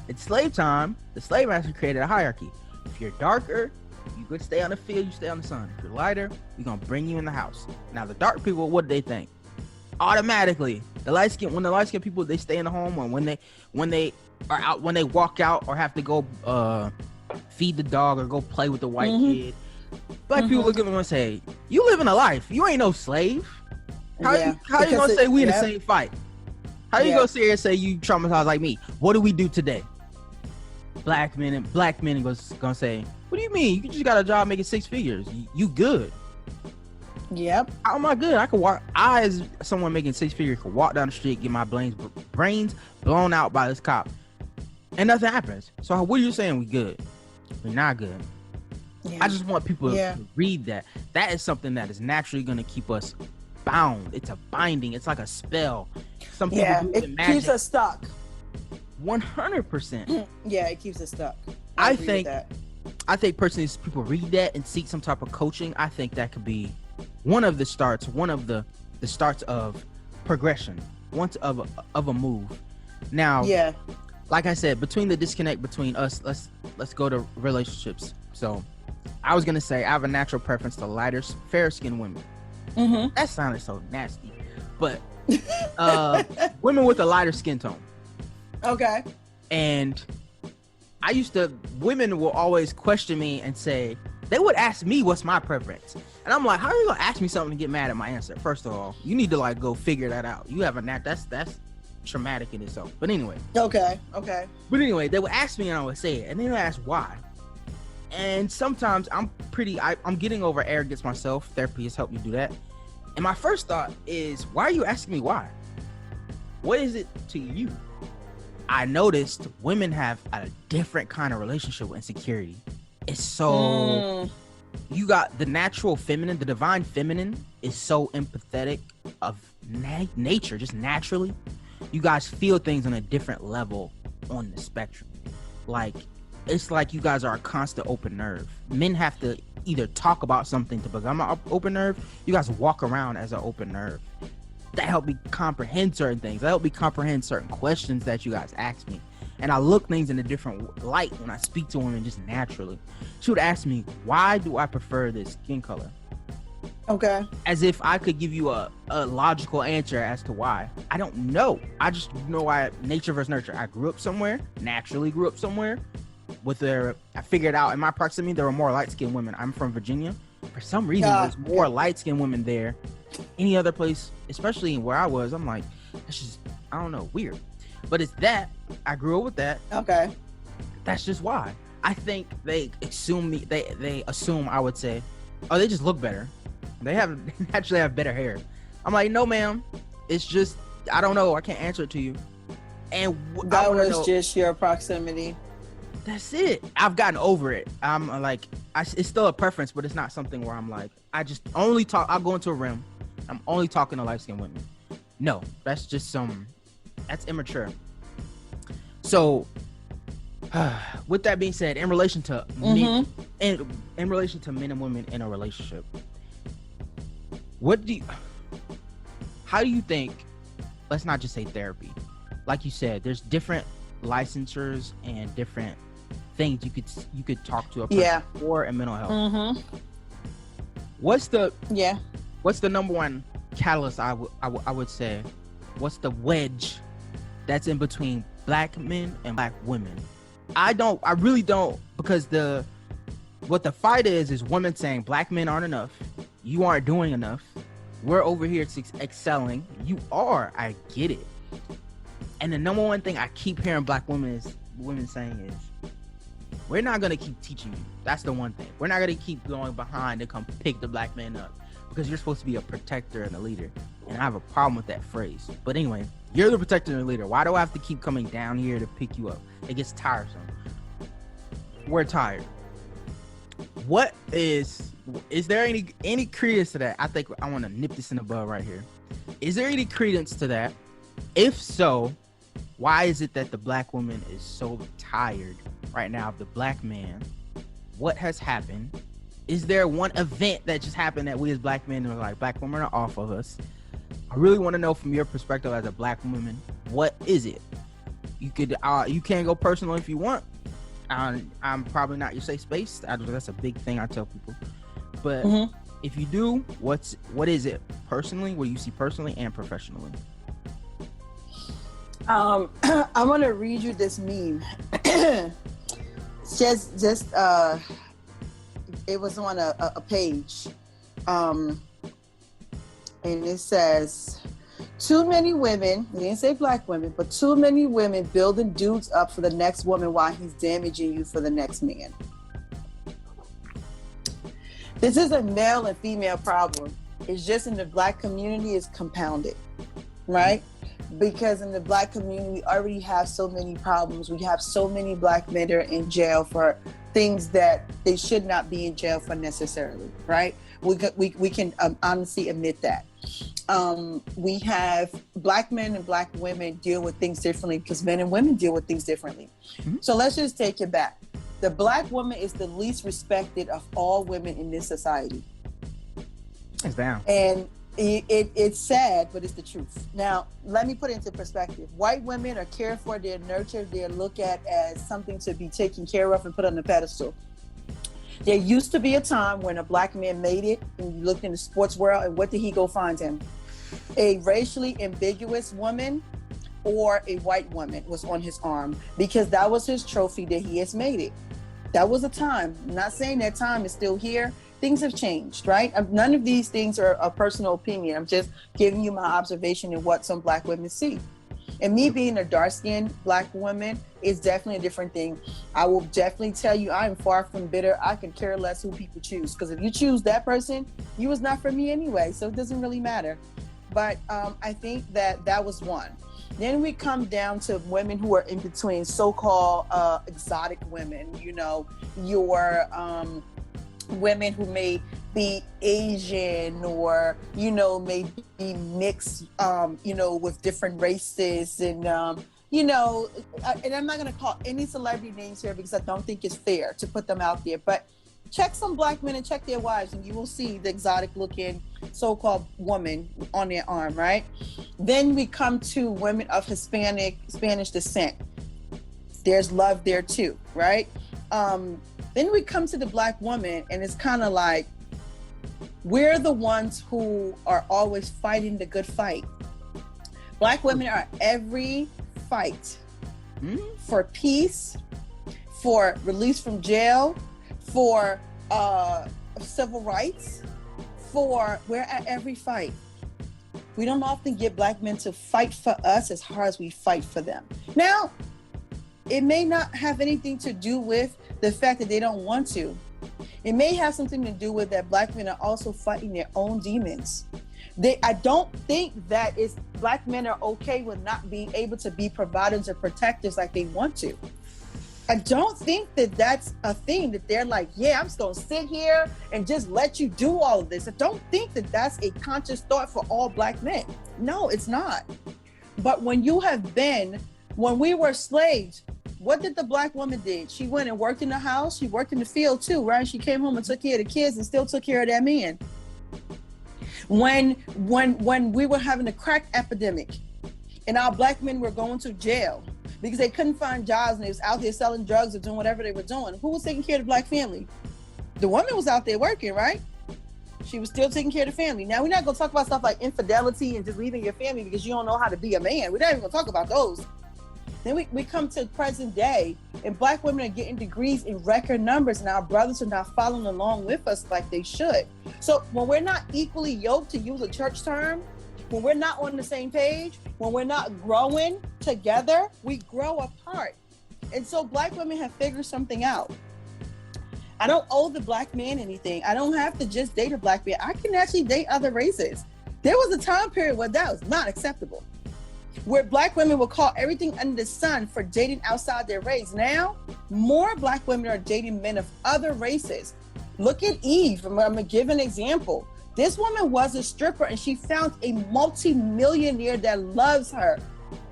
In slave time, the slave master created a hierarchy. If you're darker, you could stay on the field, you stay on the sun. If you're lighter, we're going to bring you in the house. Now, the dark people, what do they think? Automatically, when the light skinned people, they stay in the home, or when they are out, when they walk out or have to go feed the dog or go play with the white Mm-hmm. kid. Black people look at them and say, "You living a life. You ain't no slave. How you gonna say we in the same fight? How you gonna sit here and say you traumatized like me? What do we do today?" Black men gonna say, "What do you mean? You just got a job making 6 figures. You good?" Yep. How am I good? I could walk. I, as someone making 6 figures, could walk down the street, get my brains blown out by this cop, and nothing happens. So what are you saying? We good? We're not good. Yeah. I just want people to read that. That is something that is naturally going to keep us bound. It's a binding. It's like a spell. Some people it keeps us stuck. 100%. Yeah, it keeps us stuck. I think personally, if people read that and seek some type of coaching, I think that could be one of the starts of progression, of a move. Now, like I said, between the disconnect between us, let's go to relationships. So I was gonna say I have a natural preference to lighter, fair skinned women. That sounded so nasty, but women with a lighter skin tone. Okay. And women will always question me and say, they would ask me what's my preference. And I'm like, how are you gonna ask me something and get mad at my answer? First of all, you need to like go figure that out. You have a that's traumatic in itself. But anyway. Okay. But anyway, they would ask me and I would say it, and then they ask why. And sometimes I'm getting over arrogance myself. Therapy has helped me do that. And my first thought is, why are you asking me why? What is it to you? I noticed women have a different kind of relationship with insecurity. It's so you got the natural feminine, the divine feminine is so empathetic of nature, just naturally. You guys feel things on a different level on the spectrum. Like, it's like you guys are a constant open nerve. Men have to either talk about something to become an open nerve. You guys walk around as an open nerve. That helped me comprehend certain things. That helped me comprehend certain questions that you guys ask me. And I look things in a different light when I speak to women just naturally. She would ask me, why do I prefer this skin color? Okay. As if I could give you a logical answer as to why. I don't know. I just know why. Nature versus nurture. I naturally grew up somewhere. I figured out in my proximity, there were more light-skinned women. I'm from Virginia. For some reason, there's more light-skinned women there. Any other place, especially where I was, I'm like, that's just, I don't know, weird. But it's that. I grew up with that. Okay. That's just why. I think they assume I would say, oh, they just look better. They naturally have better hair. I'm like, no, ma'am. It's just, I don't know. I can't answer it to you. And that was just your proximity. That's it. I've gotten over it. I'm like, it's still a preference, but it's not something where I'm like, I just only talk. I'll go into a room. I'm only talking to light-skinned women. No, that's just that's immature. So, with that being said, in relation to men, in relation to men and women in a relationship, how do you think? Let's not just say therapy. Like you said, there's different licensures and different things you could talk to a person for in mental health. What's the number one catalyst? I would say, what's the wedge that's in between black men and black women? I really don't, because what the fight is women saying black men aren't enough, you aren't doing enough, we're over here excelling, you are, I get it. And the number one thing I keep hearing black women saying is, we're not going to keep teaching you. That's the one thing. We're not going to keep going behind to come pick the black man up, because you're supposed to be a protector and a leader. And I have a problem with that phrase. But anyway, you're the protector and the leader. Why do I have to keep coming down here to pick you up? It gets tiresome. We're tired. Is there any credence to that? I think I want to nip this in the bud right here. Is there any credence to that? If so, why is it that the black woman is so tired right now of the black man? What has happened? Is there one event that just happened that we as black men are like, black women are off of us? I really want to know from your perspective as a black woman, what is it? You can go personal if you want. I'm probably not your safe space. That's a big thing I tell people. But if you do, what is it personally? What do you see personally and professionally? I'm gonna read you this meme. just it was on a page, and it says, too many women, they didn't say black women, but too many women building dudes up for the next woman while he's damaging you for the next man. This is a male and female problem. It's just in the black community is compounded, right? Because in the black community, we already have so many problems. We have so many black men that are in jail for things that they should not be in jail for necessarily, right? We can honestly admit that. We have black men and black women deal with things differently because men and women deal with things differently. Mm-hmm. So let's just take it back. The black woman is the least respected of all women in this society. It's down. And it's sad, but it's the truth. Now, let me put it into perspective. White women are cared for, they're nurtured, they're looked at as something to be taken care of and put on the pedestal. There used to be a time when a black man made it, and you looked in the sports world, and what did he go find him? A racially ambiguous woman or a white woman was on his arm, because that was his trophy that he has made it. That was a time. I'm not saying that time is still here. Things have changed, right? None of these things are a personal opinion. I'm just giving you my observation and what some black women see. And me being a dark-skinned black woman is definitely a different thing. I will definitely tell you, I am far from bitter. I could care less who people choose, because if you choose that person, you was not for me anyway, so it doesn't really matter. But I think that was one. Then we come down to women who are in between, so-called exotic women, you know, your women who may be Asian or, you know, may be mixed, you know, with different races and, you know, and I'm not going to call any celebrity names here because I don't think it's fair to put them out there, but check some black men and check their wives and you will see the exotic looking so-called woman on their arm, right? Then we come to women of Spanish descent. There's love there too, right? Then we come to the black woman and it's kind of like, we're the ones who are always fighting the good fight. Black women are every fight for peace, for release from jail, for civil rights, we're at every fight. We don't often get black men to fight for us as hard as we fight for them. Now, it may not have anything to do with the fact that they don't want to. It may have something to do with that black men are also fighting their own demons. I don't think that black men are okay with not being able to be providers or protectors like they want to. I don't think that that's a thing that they're like, yeah, I'm just going to sit here and just let you do all of this. I don't think that that's a conscious thought for all black men. No, it's not. But when we were slaves, what did the black woman did? She went and worked in the house. She worked in the field too, right? She came home and took care of the kids and still took care of that man. When we were having a crack epidemic and our black men were going to jail because they couldn't find jobs and they was out there selling drugs or doing whatever they were doing, who was taking care of the black family? The woman was out there working, right? She was still taking care of the family. Now, we're not going to talk about stuff like infidelity and just leaving your family because you don't know how to be a man. We're not even going to talk about those. Then we come to present day, and black women are getting degrees in record numbers, and our brothers are not following along with us like they should. So when we're not equally yoked, to use a church term, when we're not on the same page, when we're not growing together, we grow apart. And so black women have figured something out. I don't owe the black man anything. I don't have to just date a black man. I can actually date other races. There was a time period where that was not acceptable, where black women would call everything under the sun for dating outside their race. Now, more black women are dating men of other races. Look at Eve. I'm going to give an example. This woman was a stripper and she found a multi-millionaire that loves her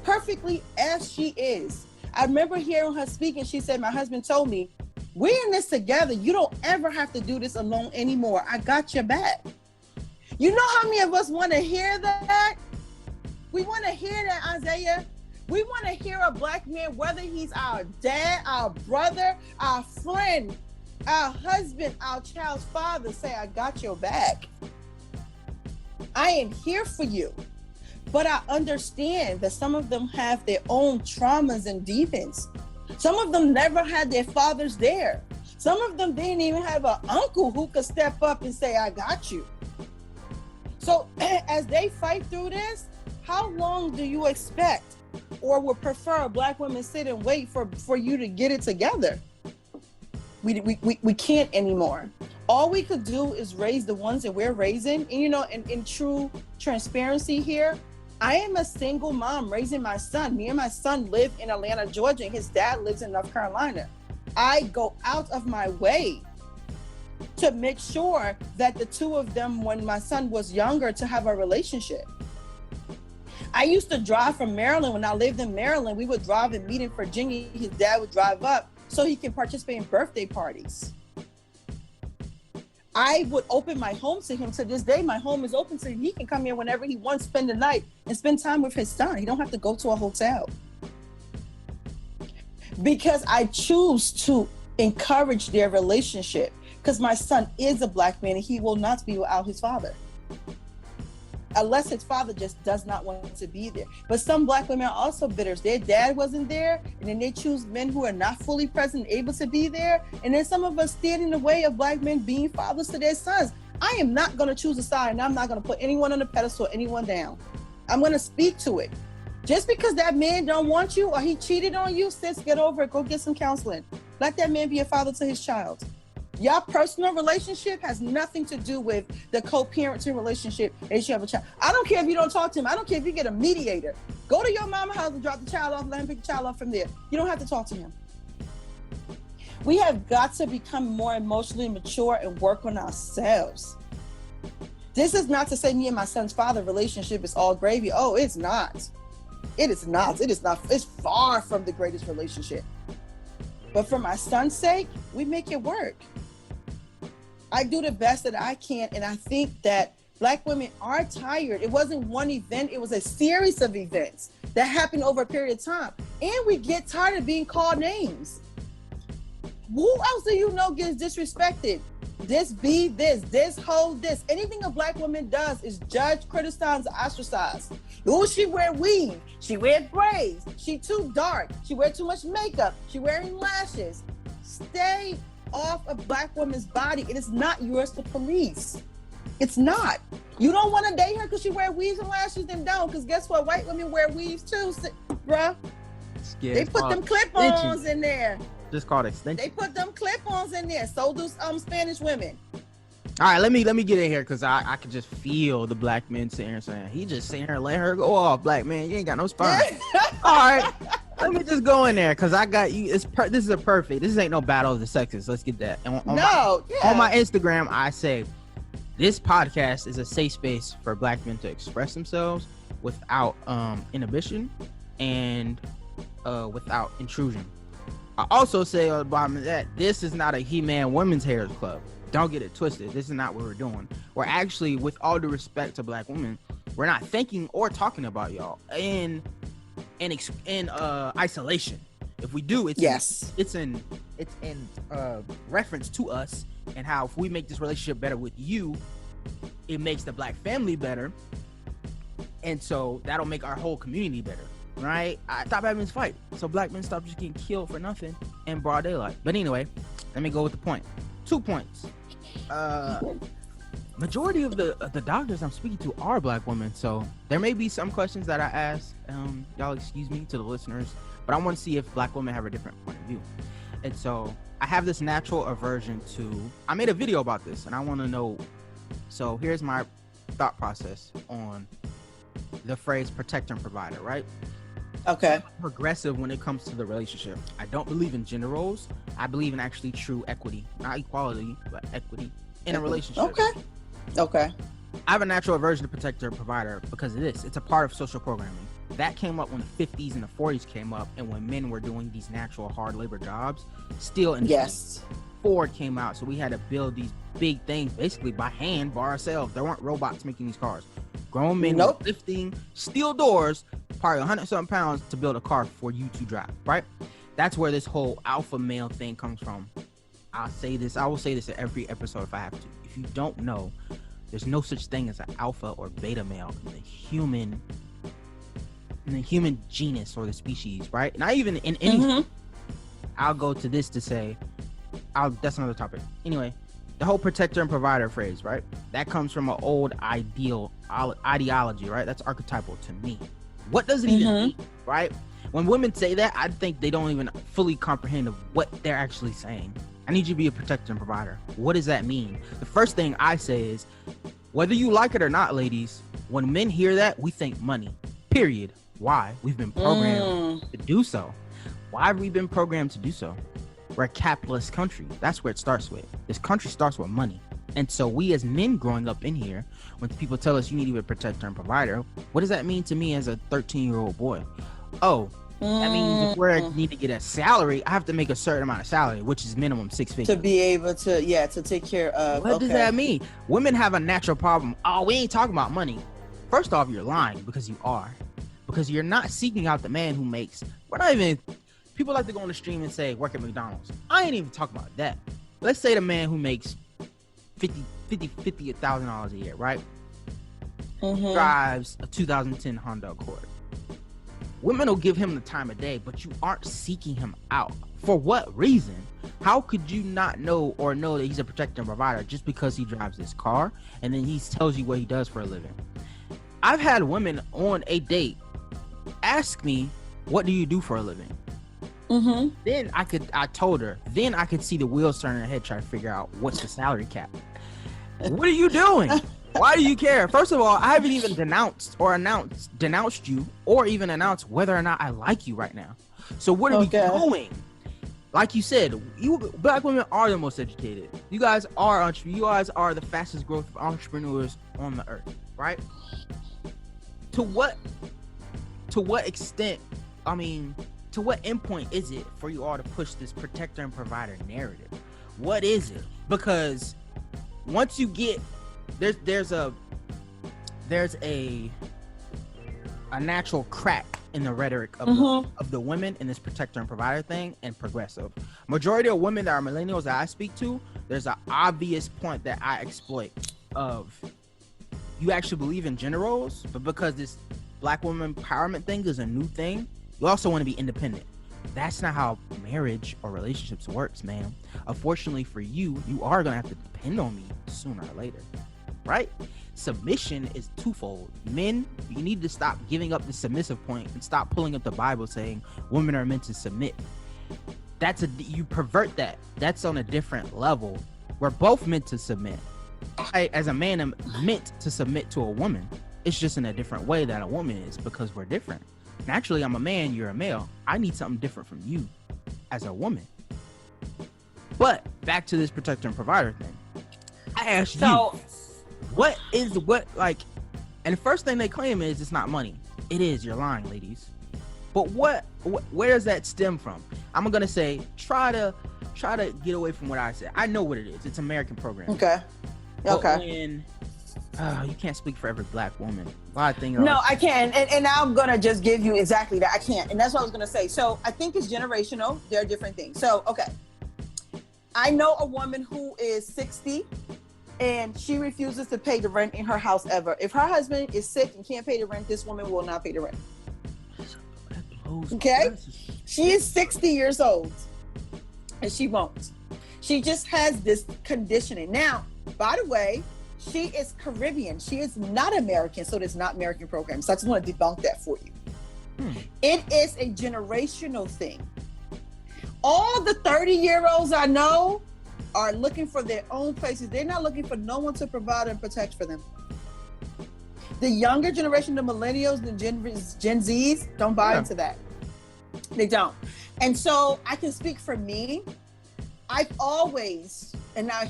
perfectly as she is. I remember hearing her speak and she said, my husband told me, we're in this together. You don't ever have to do this alone anymore. I got your back. You know how many of us want to hear that? We want to hear that, Isaiah. We want to hear a black man, whether he's our dad, our brother, our friend, our husband, our child's father, say, I got your back. I am here for you. But I understand that some of them have their own traumas and demons. Some of them never had their fathers there. Some of them didn't even have an uncle who could step up and say, I got you. So as they fight through this, how long do you expect or would prefer Black women sit and wait for you to get it together? We can't anymore. All we could do is raise the ones that we're raising. And, you know, in true transparency here, I am a single mom raising my son. Me and my son live in Atlanta, Georgia, and his dad lives in North Carolina. I go out of my way to make sure that the two of them, when my son was younger, to have a relationship. I used to drive from Maryland. When I lived in Maryland, we would drive and meet in Virginia. His dad would drive up so he can participate in birthday parties. I would open my home to him. To this day, my home is open to him. He can come here whenever he wants, spend the night, and spend time with his son. He don't have to go to a hotel. Because I choose to encourage their relationship. Because my son is a Black man and he will not be without his father. Unless his father just does not want to be there. But some Black women are also bitter. Their dad wasn't there, and then they choose men who are not fully present, able to be there. And then some of us stand in the way of Black men being fathers to their sons. I am not going to choose a side, and I'm not going to put anyone on a pedestal, anyone down. I'm going to speak to it. Just because that man don't want you or he cheated on you, sis, get over it. Go get some counseling. Let that man be a father to his child. Your personal relationship has nothing to do with the co-parenting relationship as you have a child. I don't care if you don't talk to him. I don't care if you get a mediator. Go to your mama's house and drop the child off, let him pick the child up from there. You don't have to talk to him. We have got to become more emotionally mature and work on ourselves. This is not to say me and my son's father relationship is all gravy. Oh, it's not. It is not. It is not. It's far from the greatest relationship. But for my son's sake, we make it work. I do the best that I can, and I think that Black women are tired. It wasn't one event, it was a series of events that happened over a period of time. And we get tired of being called names. Who else do you know gets disrespected? This hoe, this. Anything a Black woman does is judged, criticized, ostracized. Oh, she wear weave. She wear braids. She too dark. She wear too much makeup. She wearing lashes. Stay off a Black woman's body. It is not yours to police. It's not. You don't want to date her because she wear weaves and lashes, then don't. Because guess what? White women wear weaves too, bruh. Yeah, they put them clip-ons in there. Just called extension. They put them clip-ons in there. So do Spanish women. All right, let me get in here because I could just feel the Black men sitting here saying, he just sitting here letting her go off. Black man, you ain't got no spine. All right, let me just go in there because I got you. This is a perfect. This ain't no battle of the sexes. Let's get that. On my Instagram, I say this podcast is a safe space for Black men to express themselves without inhibition and without intrusion. I also say on the bottom of that, this is not a He-Man Women's Heritage Club. Don't get it twisted. This is not what we're doing. We're actually, with all due respect to Black women, we're not thinking or talking about y'all in isolation. If we do, it's in reference to us and how if we make this relationship better with you, it makes the Black family better, and so that'll make our whole community better. Right? Stop having this fight so Black men stop just getting killed for nothing in broad daylight. But anyway, let me go with the point. 2 points. Majority of the doctors I'm speaking to are Black women, so there may be some questions that I ask. Y'all excuse me to the listeners, but I want to see if Black women have a different point of view. And so I have this natural aversion to. I made a video about this, and I want to know. So here's my thought process on the phrase protector and provider, right? Okay. I'm progressive when it comes to the relationship. I don't believe in gender roles. I believe in actually true equity, not equality, but equity in a relationship. Okay. I have a natural aversion to protector and provider because of this. It's a part of social programming. That came up when the 50s and the 40s came up, and when men were doing these natural hard labor jobs, steel and Ford came out, so we had to build these big things basically by hand, by ourselves. There weren't robots making these cars. Grown men were lifting steel doors, probably 100-something pounds, to build a car for you to drive, right? That's where this whole alpha male thing comes from. I will say this in every episode if I have to. If you don't know, there's no such thing as an alpha or beta male in the human genus or the species, right? Not even in anything. I'll go to this to say, that's another topic. Anyway, the whole protector and provider phrase, right? That comes from an old ideology, right? That's archetypal to me. What does it even mean, right? When women say that, I think they don't even fully comprehend of what they're actually saying. I need you to be a protector and provider. What does that mean? The first thing I say is, whether you like it or not, ladies, when men hear that, we think money, period. Why? We've been programmed to do so. Why have we been programmed to do so? We're a capitalist country. That's where it starts with. This country starts with money. And so we as men growing up in here, when people tell us you need to be a protector and provider, what does that mean to me as a 13-year-old boy? Oh, that means if I need to get a salary, I have to make a certain amount of salary, which is minimum 6 figures. To be able to, to take care of. What does that mean? Women have a natural problem. Oh, we ain't talking about money. First off, you're lying because you are. Because you're not seeking out the man who makes, people like to go on the stream and say, work at McDonald's. I ain't even talking about that. Let's say the man who makes $50,000 a year, right? Drives a 2010 Honda Accord. Women will give him the time of day, but you aren't seeking him out. For what reason? How could you not know that he's a protector and provider just because he drives this car and then he tells you what he does for a living? I've had women on a date ask me, what do you do for a living? Then I told her, then I could see the wheels turn in her head trying to figure out what's the salary cap. What are you doing? Why do you care? First of all, I haven't even denounced you or even announced whether or not I like you right now. So what are we doing? Like you said, black women are the most educated. You guys are the fastest growth of entrepreneurs on the earth, right? To what extent, to what endpoint is it for you all to push this protector and provider narrative? What is it? Because once you get there's a natural crack in the rhetoric of the women in this protector and provider thing and progressive. Majority of women that are millennials that I speak to, there's an obvious point that I exploit of you actually believe in gender roles, but because this black woman empowerment thing is a new thing, you also want to be independent. That's not how marriage or relationships works, man. Unfortunately for you, you are going to have to depend on me sooner or later, right? Submission is twofold. Men, you need to stop giving up the submissive point and stop pulling up the Bible saying women are meant to submit. You pervert that. That's on a different level. We're both meant to submit. I, as a man, am meant to submit to a woman. It's just in a different way that a woman is because we're different. Naturally, I'm a man, you're a male. I need something different from you as a woman. But back to this protector and provider thing. I asked you, and the first thing they claim is it's not money. It is, you're lying, ladies. But where does that stem from? I'm gonna say, try to get away from what I said. I know what it is. It's American programming. Okay. When, you can't speak for every black woman. A lot of things. No, I can't. And I'm going to just give you exactly that. I can't. And that's what I was going to say. So I think it's generational. There are different things. So, okay. I know a woman who is 60 and she refuses to pay the rent in her house ever. If her husband is sick and can't pay the rent, this woman will not pay the rent. Okay? She is 60 years old and she won't. She just has this conditioning. Now, by the way, she is Caribbean. She is not American, so it's not American program. So I just want to debunk that for you. It is a generational thing. All the 30-year-olds I know are looking for their own places. They're not looking for no one to provide and protect for them. The younger generation, the millennials, the Gen Zs, don't buy into that. They don't. And so I can speak for me. I've always, and I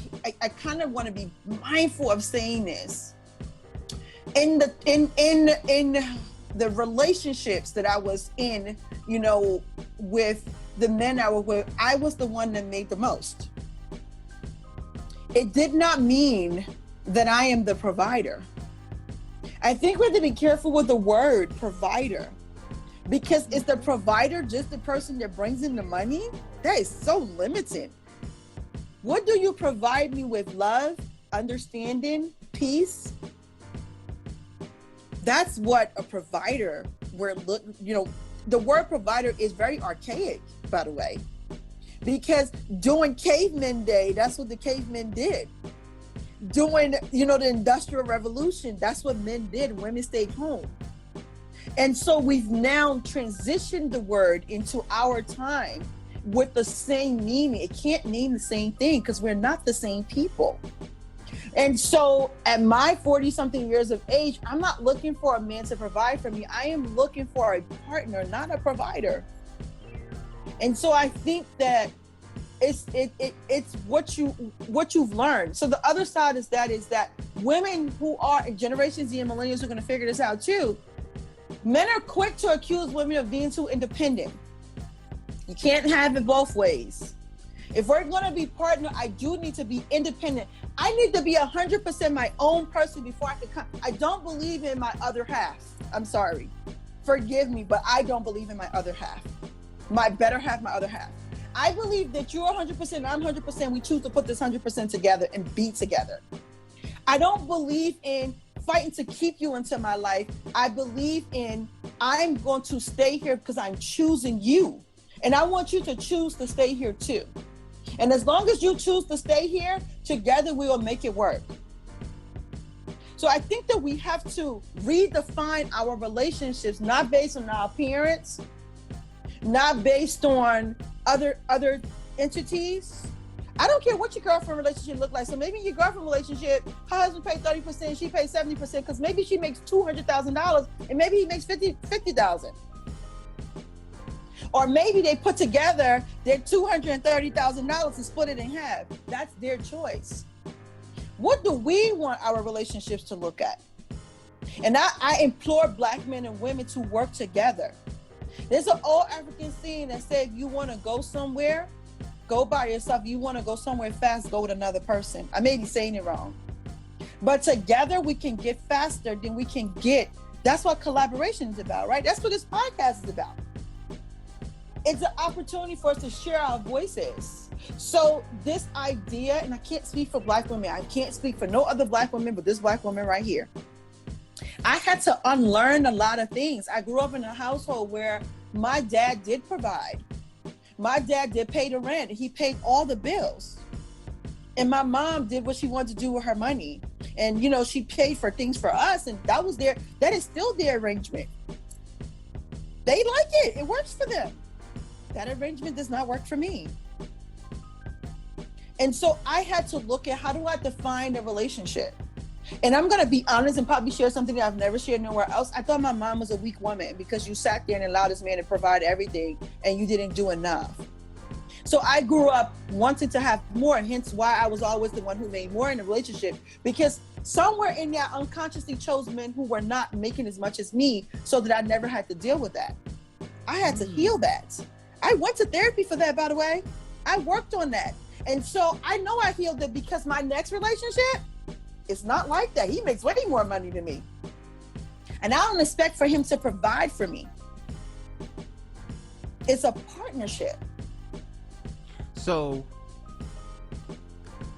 kind of want to be mindful of saying this, in the relationships that I was in, with the men I was with, I was the one that made the most. It did not mean that I am the provider. I think we have to be careful with the word provider, because is the provider just the person that brings in the money? That is so limited. What do you provide me with? Love, understanding, peace? That's what a provider, the word provider is very archaic, by the way. Because during cavemen day, that's what the cavemen did. During, you know, the Industrial Revolution, that's what men did. Women stayed home. And so we've now transitioned the word into our time with the same meaning. It can't mean the same thing because we're not the same people. And so at my 40-something years of age, I'm not looking for a man to provide for me. I am looking for a partner, not a provider. And so I think that it's what you've learned. So the other side is that women who are Generation Z and millennials are going to figure this out too. Men are quick to accuse women of being too independent. You can't have it both ways. If we're going to be partner, I do need to be independent. I need to be 100% my own person before I can come. I don't believe in my other half. I'm sorry. Forgive me, but I don't believe in my other half. My better half, my other half. I believe that you're 100%, I'm 100%. We choose to put this 100% together and be together. I don't believe in fighting to keep you into my life. I believe in I'm going to stay here because I'm choosing you. And I want you to choose to stay here too. And as long as you choose to stay here, together we will make it work. So I think that we have to redefine our relationships, not based on our appearance, not based on other entities. I don't care what your girlfriend relationship look like. So maybe your girlfriend relationship, her husband pays 30%, she pays 70%, because maybe she makes $200,000 and maybe he makes $50,000. Or maybe they put together their $230,000 and split it in half. That's their choice. What do we want our relationships to look at? And I implore Black men and women to work together. There's an old African saying that said, if you want to go somewhere, go by yourself. If you want to go somewhere fast, go with another person. I may be saying it wrong. But together we can get faster than we can get. That's what collaboration is about, right? That's what this podcast is about. It's an opportunity for us to share our voices. So this idea, and I can't speak for Black women, I can't speak for no other Black women, but this Black woman right here. I had to unlearn a lot of things. I grew up in a household where my dad did provide. My dad did pay the rent. He paid all the bills. And my mom did what she wanted to do with her money. And, you know, she paid for things for us. And that is still their arrangement. They like it. It works for them. That arrangement does not work for me. And so I had to look at, how do I define a relationship? And I'm going to be honest and probably share something that I've never shared nowhere else. I thought my mom was a weak woman because you sat there and allowed this man to provide everything and you didn't do enough. So I grew up wanting to have more, hence why I was always the one who made more in a relationship, because somewhere in there I unconsciously chose men who were not making as much as me so that I never had to deal with that. I had to heal that. I went to therapy for that, by the way. I worked on that. And so I know I healed it because my next relationship, it's not like that. He makes way more money than me. And I don't expect for him to provide for me. It's a partnership. So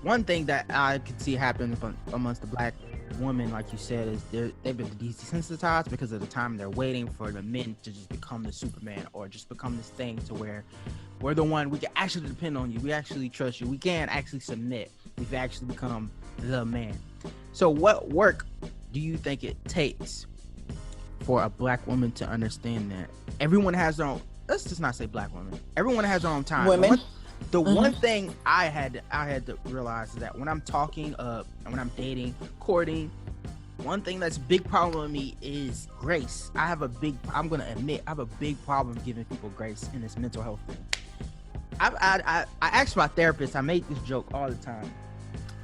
one thing that I could see happen amongst the Black women, like you said, is they've been desensitized because of the time they're waiting for the men to just become the Superman or just become this thing to where we're the one, we can actually depend on you, we actually trust you, we can actually submit, we've actually become the man. So what work do you think it takes for a Black woman to understand that everyone has their own, let's just not say Black women, everyone has their own time. Women. The one thing I had to realize is that when I'm talking and when I'm dating, courting, one thing that's a big problem with me is grace. I'm gonna admit, I have a big problem giving people grace in this mental health thing. I asked my therapist, I make this joke all the time.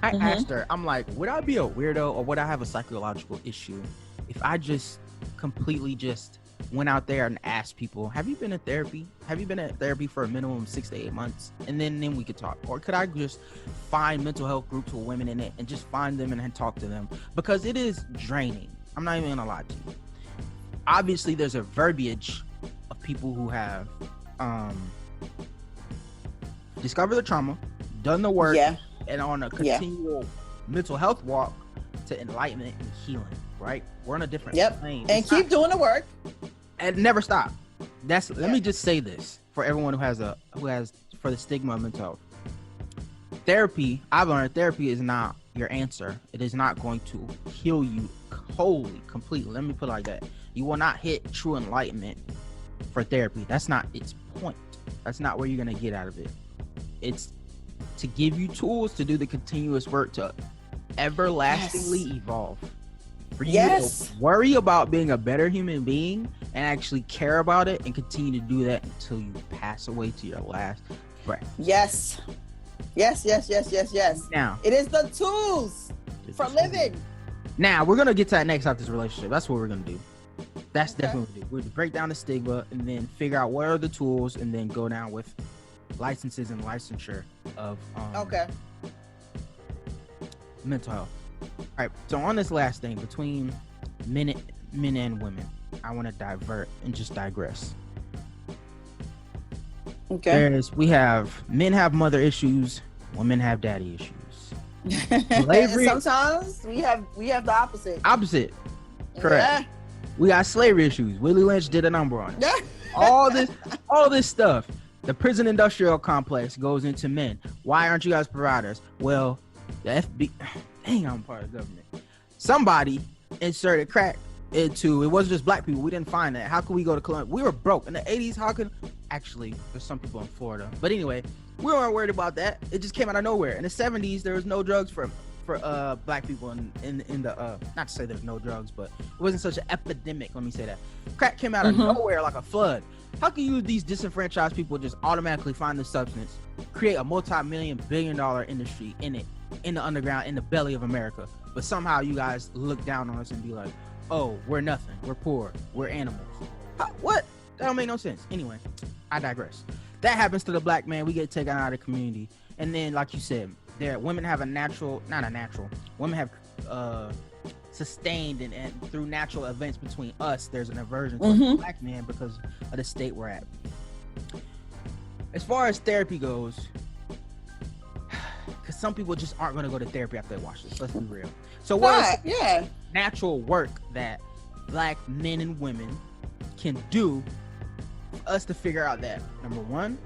I asked her, I'm like, would I be a weirdo or would I have a psychological issue if I just completely just went out there and asked people, have you been in therapy? Have you been in therapy for a minimum of 6 to 8 months? And then we could talk. Or could I just find mental health groups with women in it and just find them and talk to them? Because it is draining. I'm not even gonna lie to you. Obviously, there's a verbiage of people who have discovered the trauma, done the work, and on a continual mental health walk to enlightenment and healing. Right? We're on a different plane. And keep doing the work. And never stop. Let me just say this for everyone who has for the stigma of mental health. Therapy, I've learned therapy is not your answer. It is not going to heal you wholly, completely. Let me put it like that. You will not hit true enlightenment for therapy. That's not its point. That's not where you're going to get out of it. It's to give you tools to do the continuous work to everlastingly evolve. For you to worry about being a better human being and actually care about it and continue to do that until you pass away to your last breath. Yes. Now, it is the tools for living. Now, we're going to get to that next after this relationship. That's what we're going to do. That's definitely what we're going to do. We're going to break down the stigma and then figure out what are the tools and then go down with licenses and licensure of mental health. All right, so on this last thing between men and women, I want to divert and just digress. Okay. We have men have mother issues, women have daddy issues. Slavery. Sometimes we have the opposite. Correct. Yeah. We got slavery issues. Willie Lynch did a number on it. all this stuff. The prison industrial complex goes into men. Why aren't you guys providers? Well, the dang, I'm part of the government. Somebody inserted crack into, it wasn't just black people. We didn't find that. How could we go to Columbia? We were broke in the 80s. Actually, there's some people in Florida. But anyway, we weren't worried about that. It just came out of nowhere. In the 70s, there was no drugs for black people in the, not to say there's no drugs, but it wasn't such an epidemic. Let me say that. Crack came out of nowhere like a flood. How can you, these disenfranchised people, just automatically find the substance, create a multi-billion-dollar industry in it, in the underground, in the belly of America, but somehow you guys look down on us and be like, oh, we're nothing, we're poor, we're animals. What? That don't make no sense. Anyway, I digress. That happens to the black man. We get taken out of the community, and then, like you said, women have women have sustained and through natural events between us, there's an aversion to the black man because of the state we're at. As far as therapy goes, because some people just aren't going to go to therapy after they watch this. Let's be real. So what is natural work that black men and women can do for us to figure out that, number one,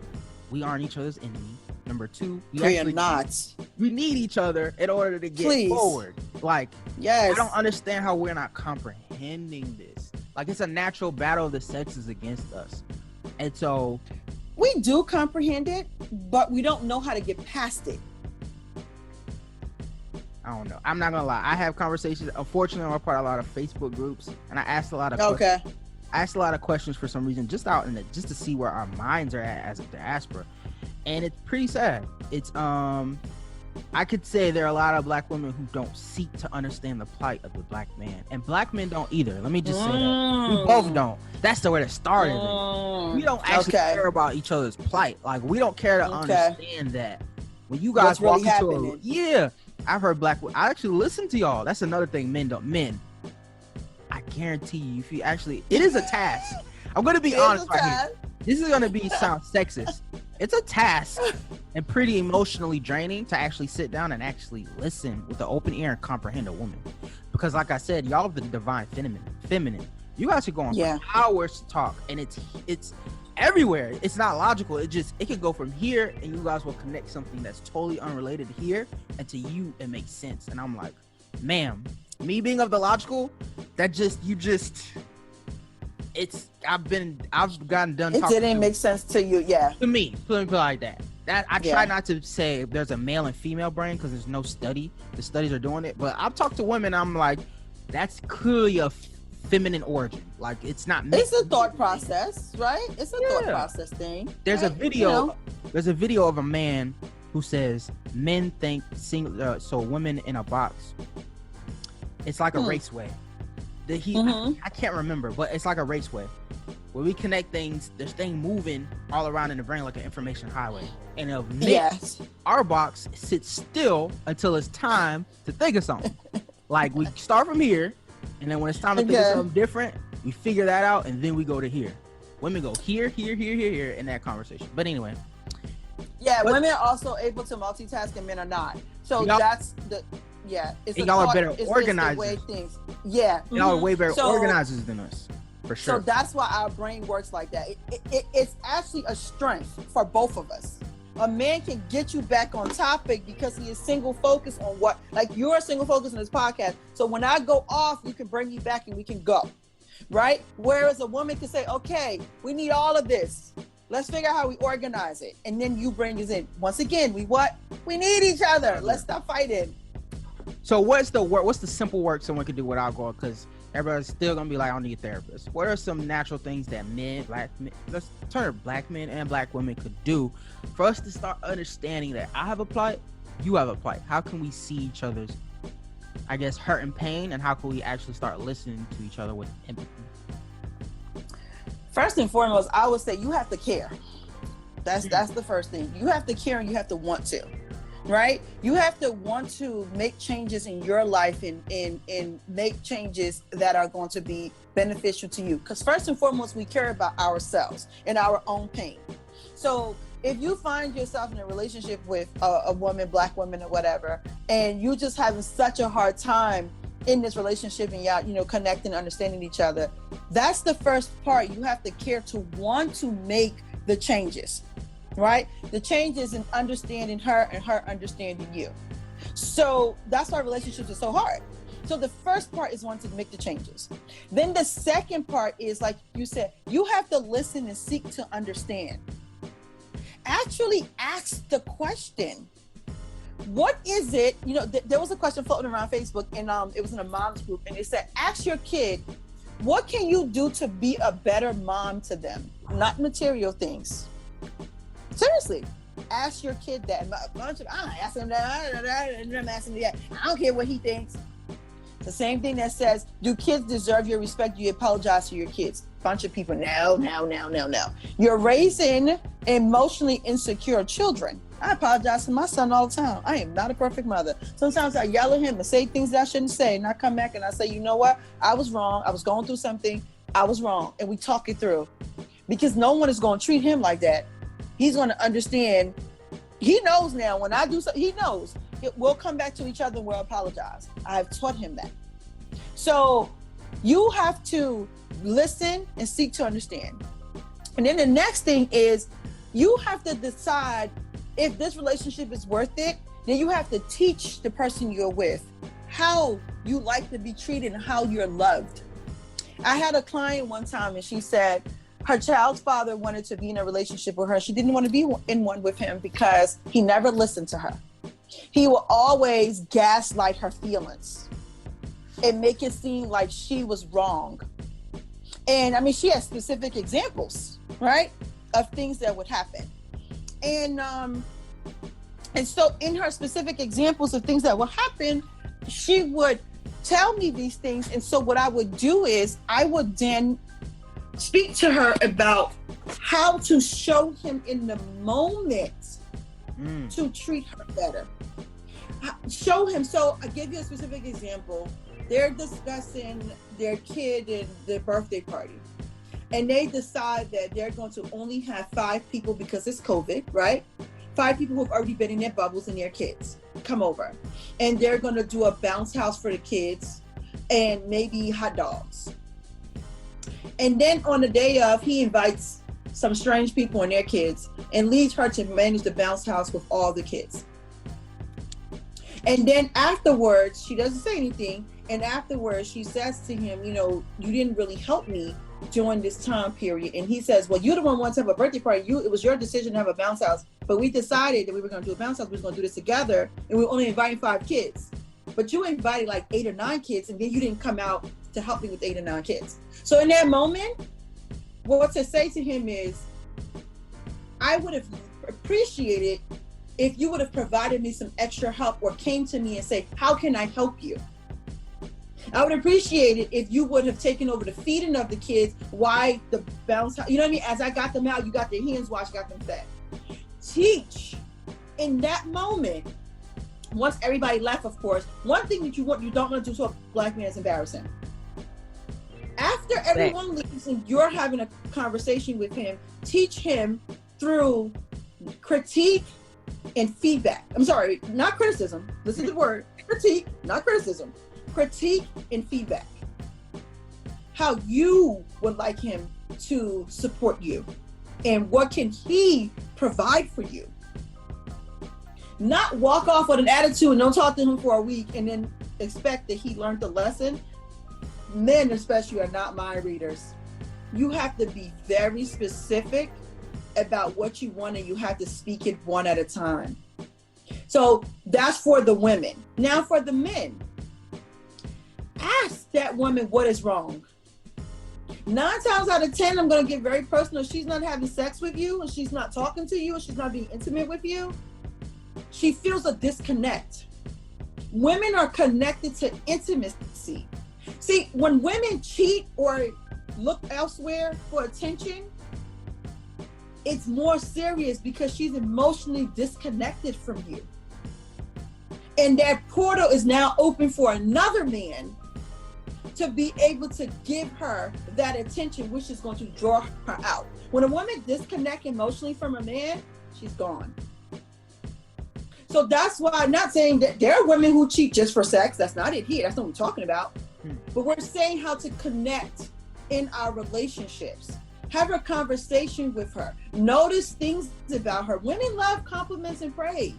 we aren't each other's enemy. Number two, we need each other in order to get forward. Like, I don't understand how we're not comprehending this. Like, it's a natural battle of the sexes against us. And so we do comprehend it, but we don't know how to get past it. I don't know. I'm not gonna lie. I have conversations. Unfortunately, I'm a part of a lot of Facebook groups, and I asked a lot of questions. I asked a lot of questions for some reason, just to see where our minds are at as a diaspora. And it's pretty sad. It's I could say there are a lot of black women who don't seek to understand the plight of the black man, and black men don't either. Let me just say that we both don't. That's the way to start it. We don't actually care about each other's plight. Like, we don't care to understand that. When you guys walk into I've heard I actually listen to y'all. That's another thing men don't. Men, I guarantee you, if you actually, it is a task. I'm gonna be honest right here. This is gonna sound sexist. It's a task and pretty emotionally draining to actually sit down and actually listen with an open ear and comprehend a woman. Because like I said, y'all have the divine feminine. You guys are going for hours to talk, and it's everywhere. It's not logical. It can go from here, and you guys will connect something that's totally unrelated to here, and to you it makes sense. And I'm like, ma'am, me being of the logical, I've gotten done. It didn't make sense to you, to me, put it like that. That I try not to say there's a male and female brain because there's no study. The studies are doing it, but I've talked to women. I'm like, that's clearly a feminine origin. Like, it's not. It's a thought process, right? It's a thought process thing. There's a video. There's a video of a man who says men think so women in a box. It's like a raceway. I can't remember, but it's like a raceway where we connect things. There's things moving all around in the brain like an information highway. And our box sits still until it's time to think of something. Like, we start from here, and then when it's time to think of something different, we figure that out, and then we go to here. Women go here in that conversation. But anyway. Women are also able to multitask and men are not. So that's the it's y'all are better organizers. Y'all are way better organizers than us, for sure. So that's why our brain works like that. It's actually a strength for both of us. A man can get you back on topic because he is single focused on what, like you're single focused on this podcast. So when I go off, you can bring me back and we can go, right? Whereas a woman can say, okay, we need all of this. Let's figure out how we organize it. And then you bring us in. Once again, we need each other. Let's stop fighting. So what's the simple work someone can do without going? Because everybody's still gonna be like, I don't need a therapist. What are some natural things that let's turn black men and black women could do for us to start understanding that I have a plight, you have a plight? How can we see each other's, I guess, hurt and pain, and how can we actually start listening to each other with empathy? First and foremost, I would say you have to care. That's the first thing. You have to care and you have to want to, right? You have to want to make changes in your life and make changes that are going to be beneficial to you. Because first and foremost, we care about ourselves and our own pain. So if you find yourself in a relationship with a woman, black woman or whatever, and you just having such a hard time in this relationship and y'all, connecting, understanding each other, that's the first part. You have to care to want to make the changes, right? The changes in understanding her and her understanding you. So that's why relationships are so hard. So the first part is wanting to make the changes. Then the second part is, like you said, you have to listen and seek to understand. Actually ask the question. What is it? There was a question floating around Facebook, and it was in a mom's group, and it said, ask your kid, what can you do to be a better mom to them? Not material things. Seriously, ask your kid that. I'm asking that. I'm asking that. I don't care what he thinks. The same thing that says, do kids deserve your respect? Do you apologize to your kids? Bunch of people, no. You're raising emotionally insecure children. I apologize to my son all the time. I am not a perfect mother. Sometimes I yell at him and say things that I shouldn't say, and I come back and I say, you know what? I was wrong. I was going through something. I was wrong. And we talk it through. Because no one is going to treat him like that. He's going to understand. He knows now when I do something, he knows. We'll come back to each other and we'll apologize. I've taught him that. So you have to listen and seek to understand. And then the next thing is, you have to decide if this relationship is worth it. Then you have to teach the person you're with how you like to be treated and how you're loved. I had a client one time and she said her child's father wanted to be in a relationship with her. She didn't want to be in one with him because he never listened to her. He will always gaslight her feelings and make it seem like she was wrong. And I mean, she has specific examples, right, of things that would happen. And so in her specific examples of things that will happen, she would tell me these things. And so what I would do is I would then speak to her about how to show him in the moment to treat her better. Show him. So I give you a specific example. They're discussing their kid and their birthday party. And they decide that they're going to only have 5 people because it's COVID, right? 5 people who've already been in their bubbles and their kids come over. And they're going to do a bounce house for the kids and maybe hot dogs. And then on the day of, he invites some strange people and their kids and leaves her to manage the bounce house with all the kids. And then afterwards, she doesn't say anything. And afterwards, she says to him, you didn't really help me during this time period. And he says, well, you're the one who wants to have a birthday party. It was your decision to have a bounce house. But we decided that we were going to do a bounce house. We were going to do this together. And we were only inviting 5 kids. But you invited like 8 or 9 kids. And then you didn't come out to help me with 8 or 9 kids. So in that moment, what to say to him is, I would have appreciated if you would have provided me some extra help or came to me and say, how can I help you? I would appreciate it if you would have taken over the feeding of the kids, why the bounce house, you know what I mean? As I got them out, you got their hands washed, got them fed. Teach in that moment. Once everybody left, of course, one thing that you don't want to do to a black man is embarrassing. After everyone leaves and you're having a conversation with him, teach him through critique and feedback. I'm sorry, not criticism. Listen to the word. Critique, not criticism. Critique and feedback. How you would like him to support you and what can he provide for you. Not walk off with an attitude and don't talk to him for a week and then expect that he learned the lesson. Men especially are not mind readers. You have to be very specific about what you want, and you have to speak it one at a time. So that's for the women. Now for the men, ask that woman what is wrong. 9 times out of 10, I'm going to get very personal. She's not having sex with you, and she's not talking to you, and she's not being intimate with you. She feels a disconnect. Women are connected to intimacy. See, when women cheat or look elsewhere for attention, it's more serious because she's emotionally disconnected from you. And that portal is now open for another man to be able to give her that attention, which is going to draw her out. When a woman disconnects emotionally from a man, she's gone. So that's why I'm not saying that there are women who cheat just for sex. That's not it here. That's not what we're talking about. But we're saying how to connect in our relationships. Have a conversation with her. Notice things about her. Women love compliments and praise.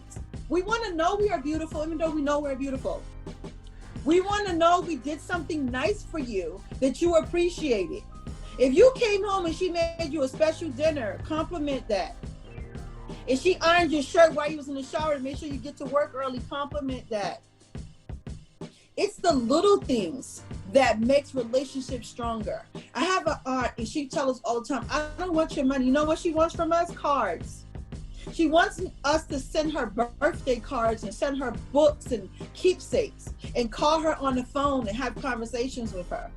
We want to know we are beautiful, even though we know we're beautiful. We want to know we did something nice for you, that you appreciate it. If you came home and she made you a special dinner, compliment that. If she ironed your shirt while you was in the shower to make sure you get to work early, compliment that. It's the little things that makes relationships stronger. I have an aunt and she tells us all the time, I don't want your money. You know what she wants from us? Cards. She wants us to send her birthday cards and send her books and keepsakes and call her on the phone and have conversations with her.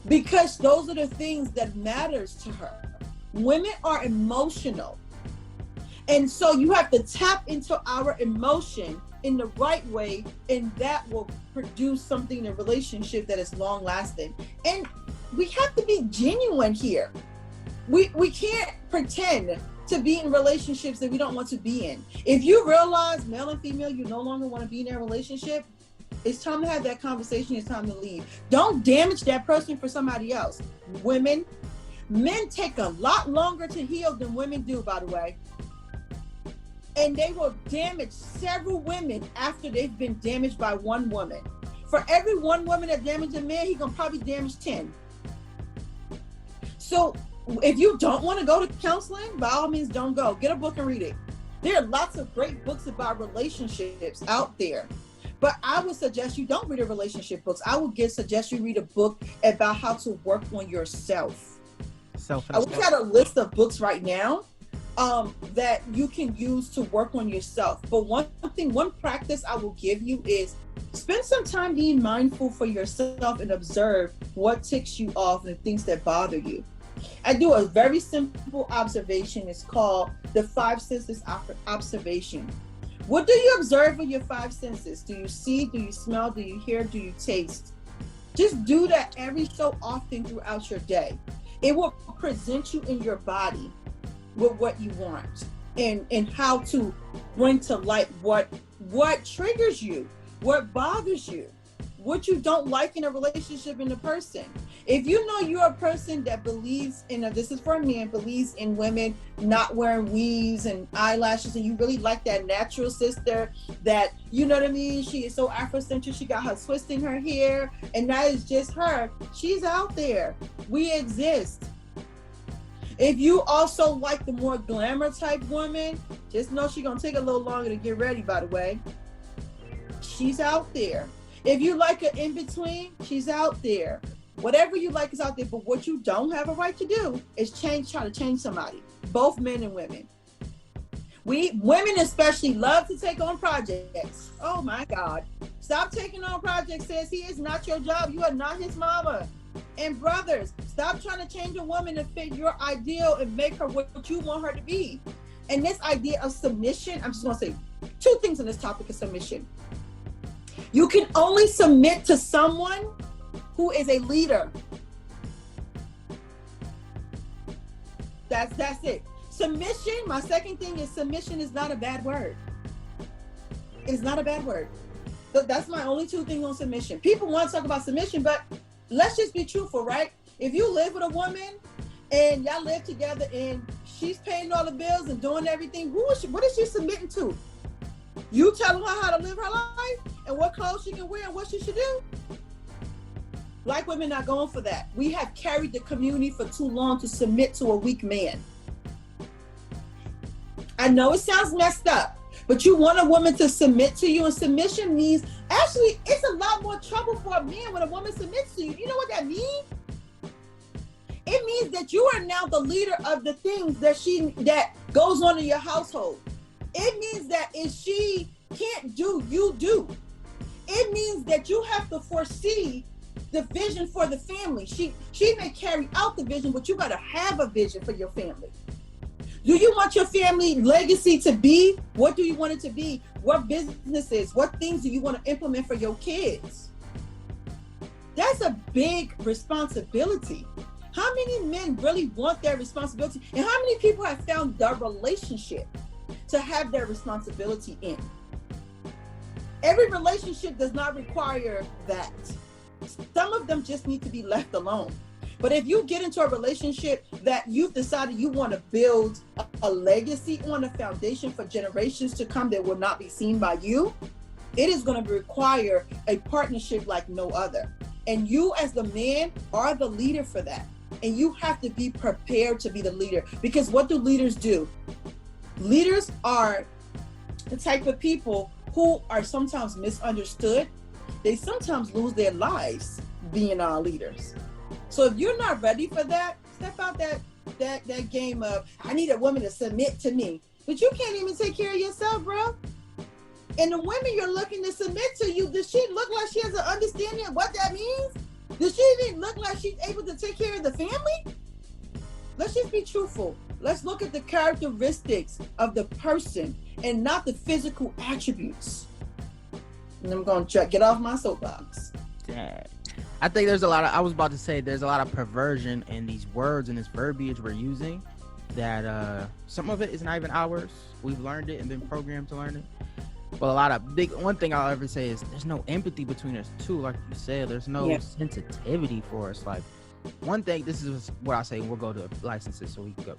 Because those are the things that matters to her. Women are emotional. And so you have to tap into our emotion in the right way, and that will produce something in a relationship that is long lasting. And we have to be genuine here. We can't pretend to be in relationships that we don't want to be in. If you realize, male and female, you no longer want to be in a relationship, it's time to have that conversation. It's time to leave. Don't damage that person for somebody else. Men take a lot longer to heal than women do, by the way. And they will damage several women after they've been damaged by one woman. For every one woman that damaged a man, he's gonna probably damage 10. So if you don't want to go to counseling, by all means, don't go. Get a book and read it. There are lots of great books about relationships out there. But I would suggest you don't read a relationship books. I would suggest you read a book about how to work on yourself. I wish I had a list of books right now that you can use to work on yourself. But one practice I will give you is spend some time being mindful for yourself and observe what ticks you off and things that bother you. I do a very simple observation. It's called the 5 senses observation. What do you observe with your 5 senses? Do you see? Do you smell? Do you hear? Do you taste? Just do that every so often throughout your day. It will present you in your body with what you want and how to bring to light what triggers you, what bothers you, what you don't like in a relationship in a person. If you know you're a person that believes in this is for men, believes in women not wearing weaves and eyelashes, and you really like that natural sister that, you know what I mean, she is so Afrocentric, she got her twist in her hair, and that is just her. She's out there. We exist. If you also like the more glamour type woman, just know she's gonna take a little longer to get ready, by the way. She's out there. If you like her in between, she's out there. Whatever you like is out there, but what you don't have a right to do is try to change somebody, both men and women. Women especially love to take on projects. Oh my God. Stop taking on projects, sis. He is not your job. You are not his mama. And brothers, stop trying to change a woman to fit your ideal and make her what you want her to be. And this idea of submission, I'm just gonna say 2 things on this topic of submission. You can only submit to someone who is a leader. That's it. Submission, my second thing is submission is not a bad word. It's not a bad word. That's my only 2 things on submission. People want to talk about submission, but let's just be truthful, right? If you live with a woman and y'all live together and she's paying all the bills and doing everything, what is she submitting to? You telling her how to live her life and what clothes she can wear and what she should do? Black women not going for that. We have carried the community for too long to submit to a weak man. I know it sounds messed up, but you want a woman to submit to you, and submission means, actually, it's a lot more trouble for a man when a woman submits to you. You know what that means? It means that you are now the leader of the things that goes on in your household. It means that if she can't do, you do. It means that you have to foresee the vision for the family. She may carry out the vision, but you got to have a vision for your family. Do you want your family legacy to be? What do you want it to be? What businesses, what things do you want to implement for your kids? That's a big responsibility. How many men really want that responsibility? And how many people have found the relationship to have their responsibility in? Every relationship does not require that. Some of them just need to be left alone. But if you get into a relationship that you've decided you want to build a legacy on, a foundation for generations to come that will not be seen by you, it is going to require a partnership like no other. And you as the man are the leader for that. And you have to be prepared to be the leader. Because what do leaders do? Leaders are the type of people who are sometimes misunderstood. They sometimes lose their lives being our leaders. So if you're not ready for that, step out that game of, I need a woman to submit to me. But you can't even take care of yourself, bro. And the women you're looking to submit to you, does she look like she has an understanding of what that means? Does she even look like she's able to take care of the family? Let's just be truthful. Let's look at the characteristics of the person and not the physical attributes. And I'm going to get off my soapbox. Dang. I think there's a lot of perversion in these words and this verbiage we're using, that some of it is not even ours. We've learned it and been programmed to learn it. But one thing I'll ever say is there's no empathy between us too. Like you said, there's no sensitivity for us. Like, one thing, this is what I say, we'll go to licenses so we can go.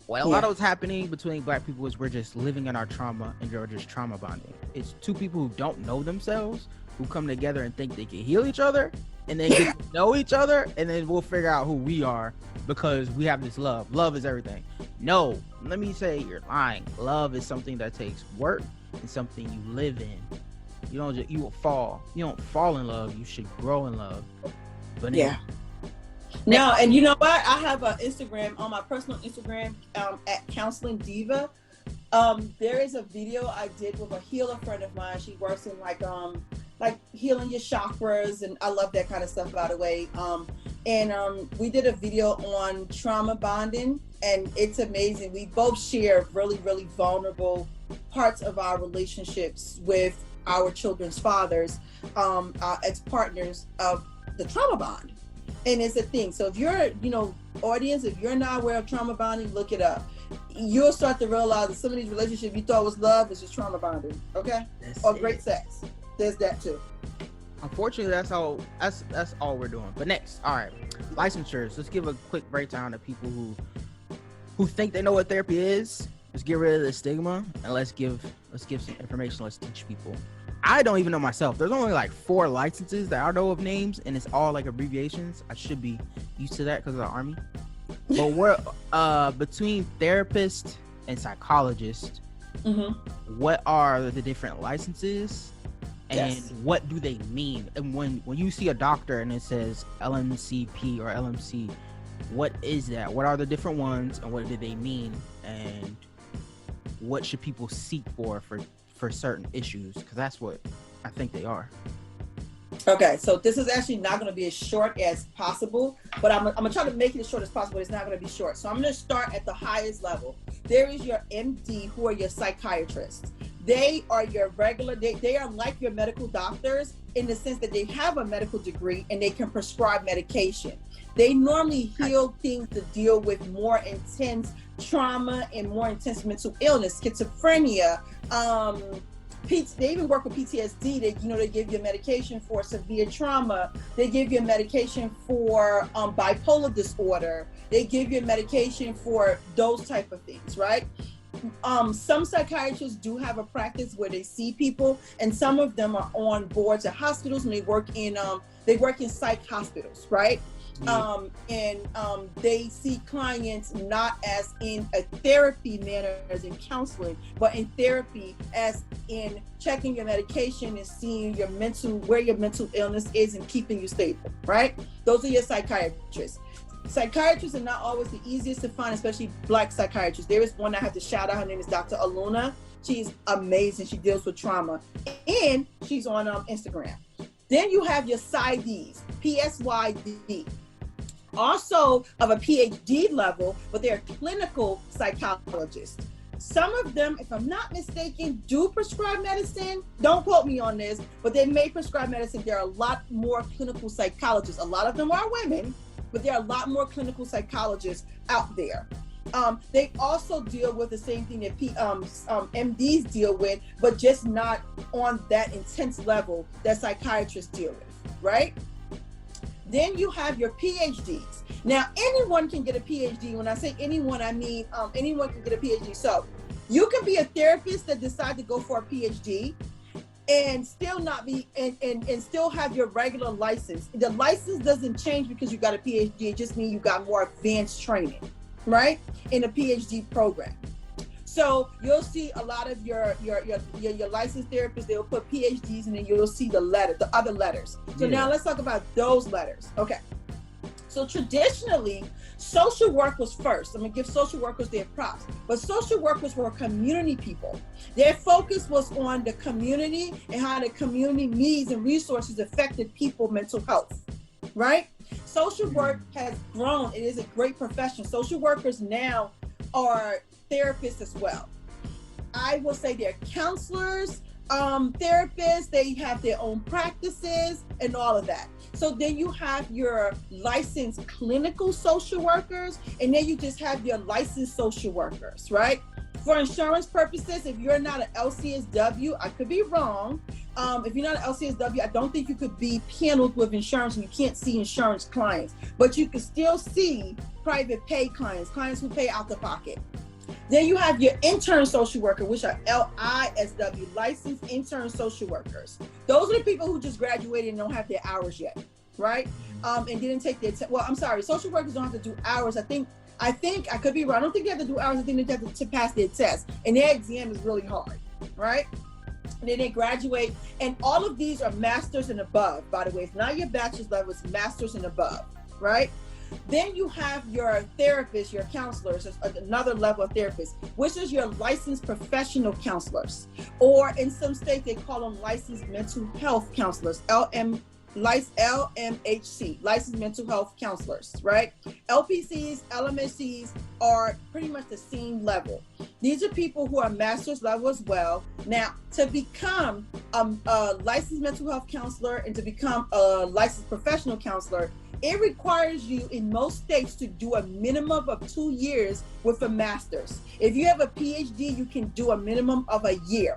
Well, a lot of what's happening between Black people is we're just living in our trauma and we're just trauma bonding. It's two people who don't know themselves, who come together and think they can heal each other, and then get to know each other, and then we'll figure out who we are because we have this love. Love is everything. No, let me say you're lying. Love is something that takes work and something you live in. You don't fall in love. You should grow in love. But no, and you know what? I have an Instagram, on my personal Instagram, at Counseling Diva. There is a video I did with a healer friend of mine. She works in like healing your chakras, and I love that kind of stuff, by the way. We did a video on trauma bonding, and it's amazing. We both share really, really vulnerable parts of our relationships with our children's fathers, as partners of the trauma bond. And it's a thing. So if you're, audience, if you're not aware of trauma bonding, look it up. You'll start to realize that some of these relationships you thought was love is just trauma bonding, okay? Or great sex. There's that too. Unfortunately, that's all we're doing. But next, all right, licensures. Let's give a quick breakdown to people who think they know what therapy is. Let's get rid of the stigma, and let's give some information. Let's teach people. I don't even know myself. There's only like 4 licenses that I know of names, and it's all like abbreviations. I should be used to that because of the Army. But we're between therapist and psychologist. What are the different licenses, and what do they mean? And when you see a doctor and it says LMCP or LMC, what is that? What are the different ones, and what do they mean? And what should people seek for certain issues? Because that's what I think they are. Okay, so this is actually not going to be as short as possible, but I'm going to try to make it as short as possible. It's not going to be short. So I'm going to start at the highest level. There is your MD, who are your psychiatrists. They are your regular, they are like your medical doctors in the sense that they have a medical degree and they can prescribe medication. They normally heal things to deal with more intense trauma and more intense mental illness, schizophrenia. They even work with PTSD. They give you medication for severe trauma. They give you medication for bipolar disorder. They give you medication for those type of things, right? Some psychiatrists do have a practice where they see people, and some of them are on boards at hospitals, and they work in psych hospitals, right? They see clients not as in a therapy manner as in counseling, but in therapy as in checking your medication and seeing where your mental illness is and keeping you stable, right? Those are your psychiatrists. Psychiatrists are not always the easiest to find, especially Black psychiatrists. There is one I have to shout out. Her name is Dr. Aluna. She's amazing. She deals with trauma, and she's on Instagram. Then you have your PsyDs, PSYD, also of a PhD level, but they're clinical psychologists. Some of them, if I'm not mistaken, do prescribe medicine. Don't quote me on this, but they may prescribe medicine. There are a lot more clinical psychologists. A lot of them are women, but there are a lot more clinical psychologists out there. They also deal with the same thing that MDs deal with, but just not on that intense level that psychiatrists deal with, right? Then you have your PhDs. Now, anyone can get a PhD. When I say anyone, I mean anyone can get a PhD. So you can be a therapist that decide to go for a PhD and still not be and still have your regular license. The license doesn't change because you got a PhD. It just means you got more advanced training, right, in a PhD program. So you'll see a lot of your licensed therapists, they'll put PhDs, and then you'll see the other letters. So now let's talk about those letters. Okay. So traditionally, social work was first. I'm gonna give social workers their props, but social workers were community people. Their focus was on the community and how the community needs and resources affected people's mental health, right? Social work has grown. It is a great profession. Social workers now are therapists as well. I will say they're counselors, therapists, they have their own practices and all of that. So then you have your licensed clinical social workers, and then you just have your licensed social workers, right? For insurance purposes, if you're not an LCSW, I could be wrong. If you're not an LCSW, I don't think you could be paneled with insurance, and you can't see insurance clients, but you can still see private pay clients who pay out the pocket. Then you have your intern social worker, which are LISW, licensed intern social workers. Those are the people who just graduated and don't have their hours yet, right? And didn't take their, social workers don't have to do hours. I think, I could be wrong. I don't think they have to do hours. I think they have to pass their test. And their exam is really hard, right? And then they graduate. And all of these are masters and above, by the way. It's not your bachelor's level, it's masters and above, right? Then you have your therapists, your counselors, another level of therapists, which is your licensed professional counselors. Or in some states, they call them licensed mental health counselors, LMHC, licensed mental health counselors, right? LPCs, LMHCs are pretty much the same level. These are people who are master's level as well. Now, to become a licensed mental health counselor and to become a licensed professional counselor, it requires you in most states to do a minimum of 2 years with a master's. If you have a PhD, you can do a minimum of a year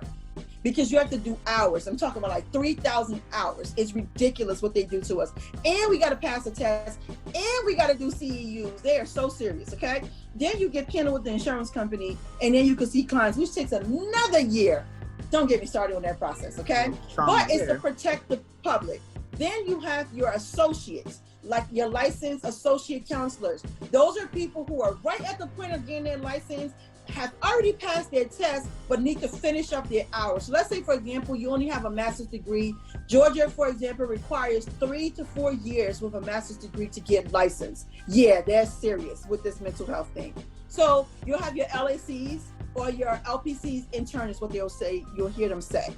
because you have to do hours. I'm talking about like 3,000 hours. It's ridiculous what they do to us. And we got to pass a test, and we got to do CEUs. They are so serious, okay? Then you get paneled with the insurance company, and then you can see clients, which takes another year. Don't get me started on that process, okay? But it's to protect the public. Then you have your associates, like your licensed associate counselors. Those are people who are right at the point of getting their license, have already passed their test, but need to finish up their hours. So let's say, for example, you only have a master's degree. Georgia, for example, requires 3 to 4 years with a master's degree to get licensed. Yeah, they're serious with this mental health thing. So you'll have your LACs or your LPCs intern is what they'll say, you'll hear them say.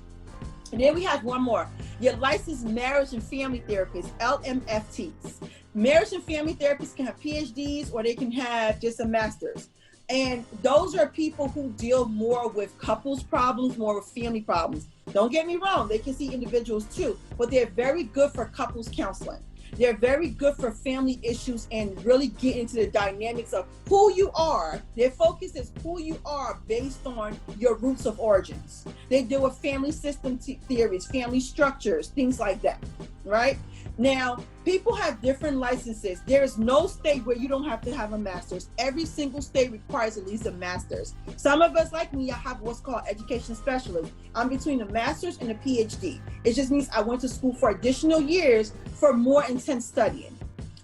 And then we have one more, your licensed marriage and family therapists, LMFTs. Marriage and family therapists can have PhDs or they can have just a master's. And those are people who deal more with couples problems, more with family problems. Don't get me wrong, they can see individuals too, but they're very good for couples counseling. They're very good for family issues and really get into the dynamics of who you are. Their focus is who you are based on your roots of origins. They deal with family system theories, family structures, things like that, right? Now, people have different licenses. There is no state where you don't have to have a master's. Every single state requires at least a master's. Some of us, like me, I have what's called education specialist. I'm between a master's and a PhD. It just means I went to school for additional years for more intense studying.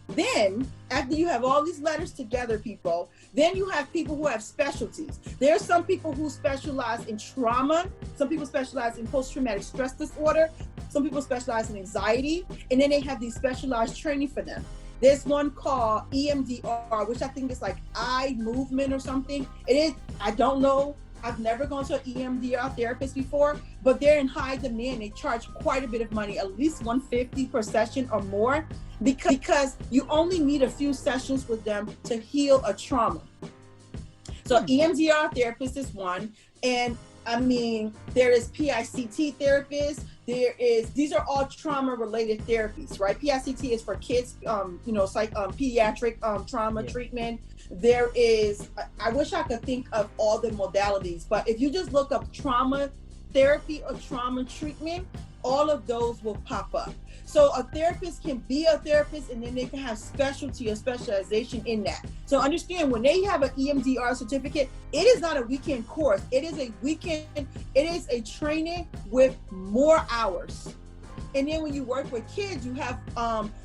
Then, after you have all these letters together, people, then you have people who have specialties. There are some people who specialize in trauma. Some people specialize in post-traumatic stress disorder. Some people specialize in anxiety. And then they have these specialized training for them. There's one called EMDR, which I think is like eye movement or something. It is, I don't know. I've never gone to an EMDR therapist before, but they're in high demand. They charge quite a bit of money, at least $150 per session or more, because you only need a few sessions with them to heal a trauma. So EMDR therapist is one, and I mean, there is PICT therapists. These are all trauma-related therapies, right? PICT is for kids, it's like pediatric trauma treatment. There is, I wish I could think of all the modalities, but if you just look up trauma therapy or trauma treatment, all of those will pop up. So a therapist can be a therapist, and then they can have specialty or specialization in that. So understand, when they have an EMDR certificate, it is not a weekend course. It is a training with more hours. And then when you work with kids, you have,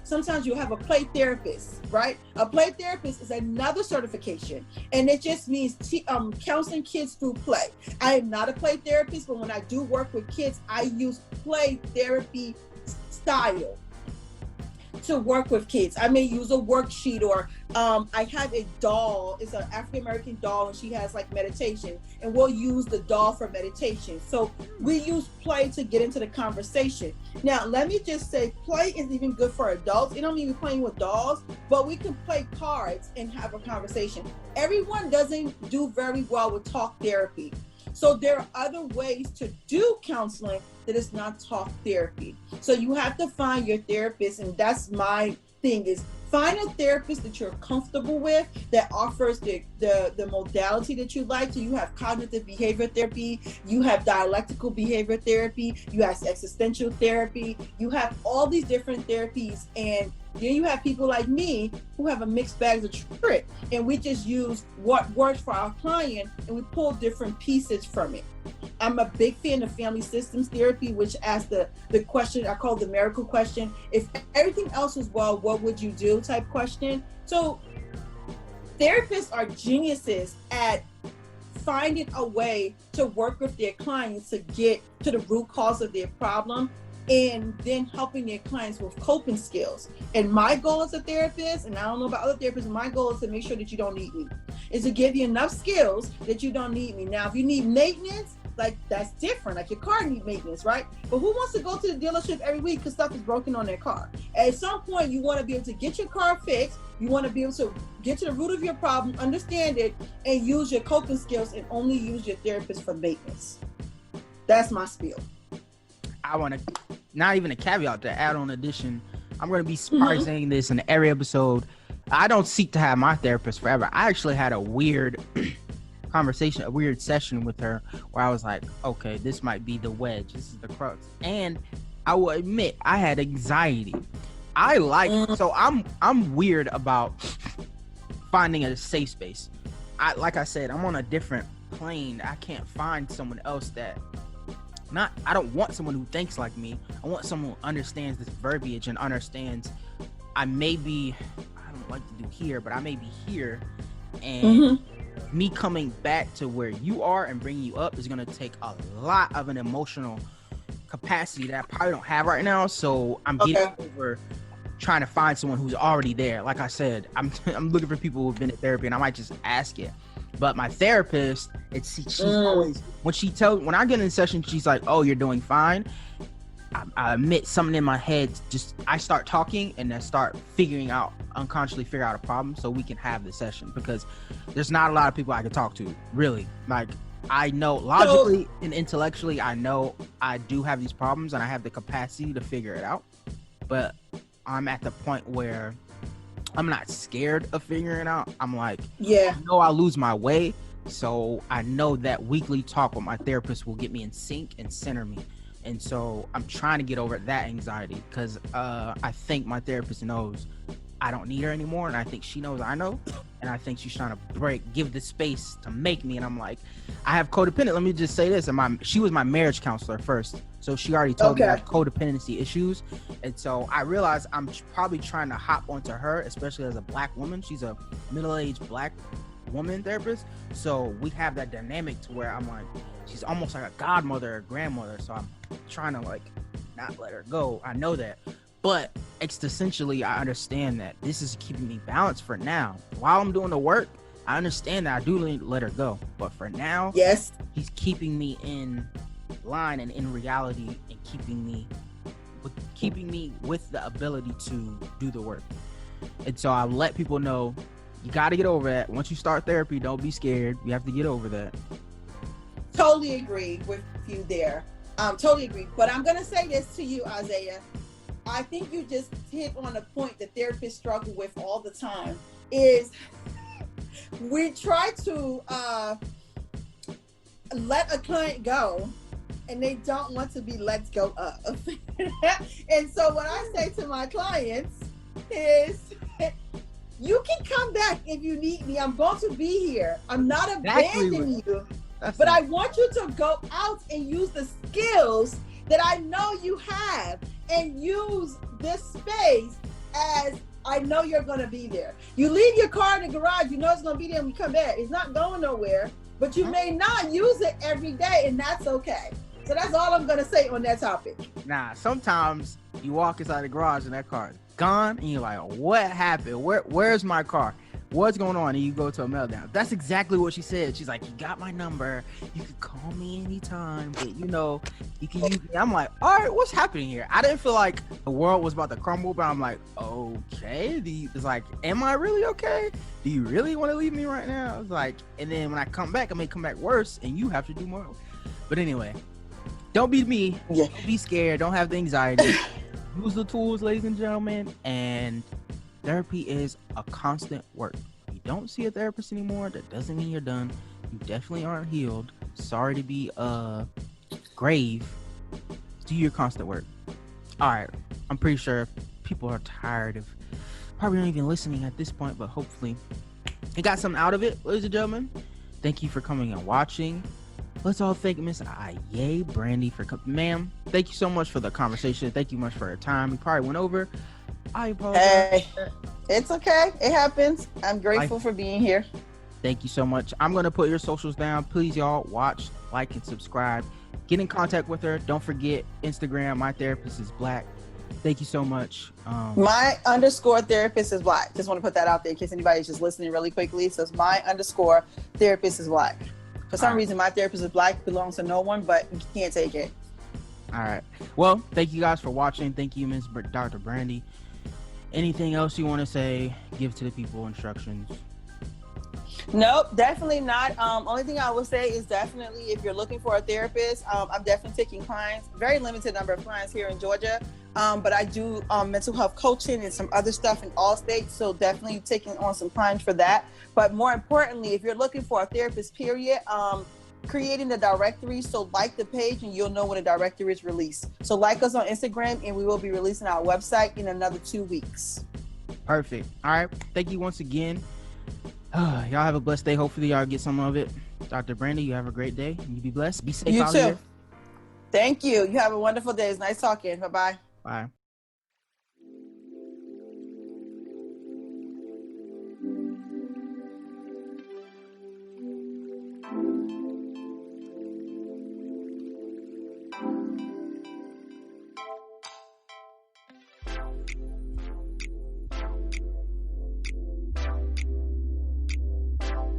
sometimes you have a play therapist, right? A play therapist is another certification. And it just means counseling kids through play. I am not a play therapist, but when I do work with kids, I use play therapy style to work with kids. I may use a worksheet, or I have a doll. It's an African-American doll, and she has like meditation, and we'll use the doll for meditation. So we use play to get into the conversation. Now, let me just say, play is even good for adults. It don't mean we're playing with dolls, but we can play cards and have a conversation. Everyone doesn't do very well with talk therapy. So there are other ways to do counseling that is not talk therapy. So you have to find your therapist, and that's my thing, is find a therapist that you're comfortable with, that offers the modality that you like. So you have cognitive behavior therapy, you have dialectical behavior therapy, you have existential therapy, you have all these different therapies, and then you have people like me who have a mixed bag of tricks, and we just use what works for our client, and we pull different pieces from it. I'm a big fan of family systems therapy, which asks the question I call the miracle question. If everything else was well, what would you do type question. So therapists are geniuses at finding a way to work with their clients to get to the root cause of their problem, and then helping their clients with coping skills. And my goal as a therapist, and I don't know about other therapists, my goal is to make sure that you don't need me, is to give you enough skills that you don't need me. Now, if you need maintenance, like that's different. Like your car needs maintenance, right? But who wants to go to the dealership every week because stuff is broken on their car? At some point, you want to be able to get your car fixed. You want to be able to get to the root of your problem, understand it, and use your coping skills, and only use your therapist for maintenance. That's my spiel. I want to, not even a caveat, to add on addition, I'm going to be saying this in every episode. I don't seek to have my therapist forever. I actually had a weird conversation, a weird session with her where I was like, okay, this might be the wedge. This is the crux. And I will admit, I had anxiety. So I'm weird about finding a safe space. Like I said, I'm on a different plane. I can't find someone else I don't want someone who thinks like me. I want someone who understands this verbiage and understands I don't like to do here, but I may be here. And me coming back to where you are and bringing you up is going to take a lot of an emotional capacity that I probably don't have right now. So I'm getting over trying to find someone who's already there. Like I said, I'm looking for people who've been in therapy, and I might just ask it. But my therapist, she's always, when I get in session, she's like, oh, you're doing fine. I admit something in my head, I start talking and then unconsciously figure out a problem so we can have the session, because there's not a lot of people I can talk to, really. Like, I know logically and intellectually, I know I do have these problems and I have the capacity to figure it out. But I'm at the point where I'm not scared of figuring it out. I'm like, I know I'll lose my way. So I know that weekly talk with my therapist will get me in sync and center me. And so I'm trying to get over that anxiety because I think my therapist knows I don't need her anymore, and I think she knows I know, and I think she's trying to give the space to make me. And I'm like, I have codependent. Let me just say this: and she was my marriage counselor first, so she already told me I have codependency issues. And so I realized I'm probably trying to hop onto her, especially as a Black woman. She's a middle-aged Black woman therapist, so we have that dynamic to where I'm like, she's almost like a godmother or grandmother. So I'm trying to like not let her go. I know that. But existentially, I understand that this is keeping me balanced for now. While I'm doing the work, I understand that I do need to let her go. But for now, yes, he's keeping me in line and in reality, and keeping me with the ability to do the work. And so I let people know, you got to get over that. Once you start therapy, don't be scared. You have to get over that. Totally agree with you there. Totally agree. But I'm going to say this to you, Isaiah. I think you just hit on a point that therapists struggle with all the time is we try to let a client go and they don't want to be let go of. And so what I say to my clients is, you can come back if you need me. I'm going to be here. I'm not abandoning you. But I want you to go out and use the skills that I know you have and use this space as I know you're going to be there. You leave your car in the garage, you know it's going to be there when you come back. It's not going nowhere, but you may not use it every day, and that's okay. So that's all I'm going to say on that topic. Nah, sometimes you walk inside the garage and that car is gone, and you're like, what happened? Where's my car? What's going on? And you go to a meltdown. That's exactly what she said. She's like, you got my number. You can call me anytime, but you know, you can use me. I'm like, all right, what's happening here? I didn't feel like the world was about to crumble, but I'm like, okay. It's like, am I really okay? Do you really want to leave me right now? I was like, and then when I come back, I may come back worse, and you have to do more. But anyway, don't be me. Yeah. Don't be scared. Don't have the anxiety. Use the tools, ladies and gentlemen, and therapy is a constant work. If you don't see a therapist anymore, that doesn't mean you're done. You definitely aren't healed. Sorry to be grave. Do your constant work. All right. I'm pretty sure people are tired of probably not even listening at this point, but hopefully you got something out of it, ladies and gentlemen. Thank you for coming and watching. Let's all thank Miss Iyea Brandy for coming. Ma'am, thank you so much for the conversation. Thank you much for your time. We probably went over. I apologize. Hey, it's okay. It happens. I'm grateful for being here. Thank you so much. I'm going to put your socials down. Please, y'all, watch, like, and subscribe. Get in contact with her. Don't forget Instagram. My therapist is Black. Thank you so much. My _therapist is Black. Just want to put that out there in case anybody's just listening really quickly. So it's my _therapist is Black. For some reason, my therapist is Black, belongs to no one, but you can't take it. All right. Well, thank you guys for watching. Thank you, Ms. Dr. Brandy. Anything else you want to say? Give to the people instructions. Nope, definitely not. Only thing I would say is definitely if you're looking for a therapist, I'm definitely taking clients, very limited number of clients here in Georgia. But I do mental health coaching and some other stuff in all states. So definitely taking on some clients for that. But more importantly, if you're looking for a therapist, period, creating the directory. So like the page and you'll know when the directory is released. So like us on Instagram and we will be releasing our website in another 2 weeks. Perfect. All right. Thank you once again. Y'all have a blessed day. Hopefully y'all get some of it. Dr. Brandy, you have a great day. You be blessed. Be safe out here. Thank you. You have a wonderful day. It's nice talking. Bye-bye. Bye.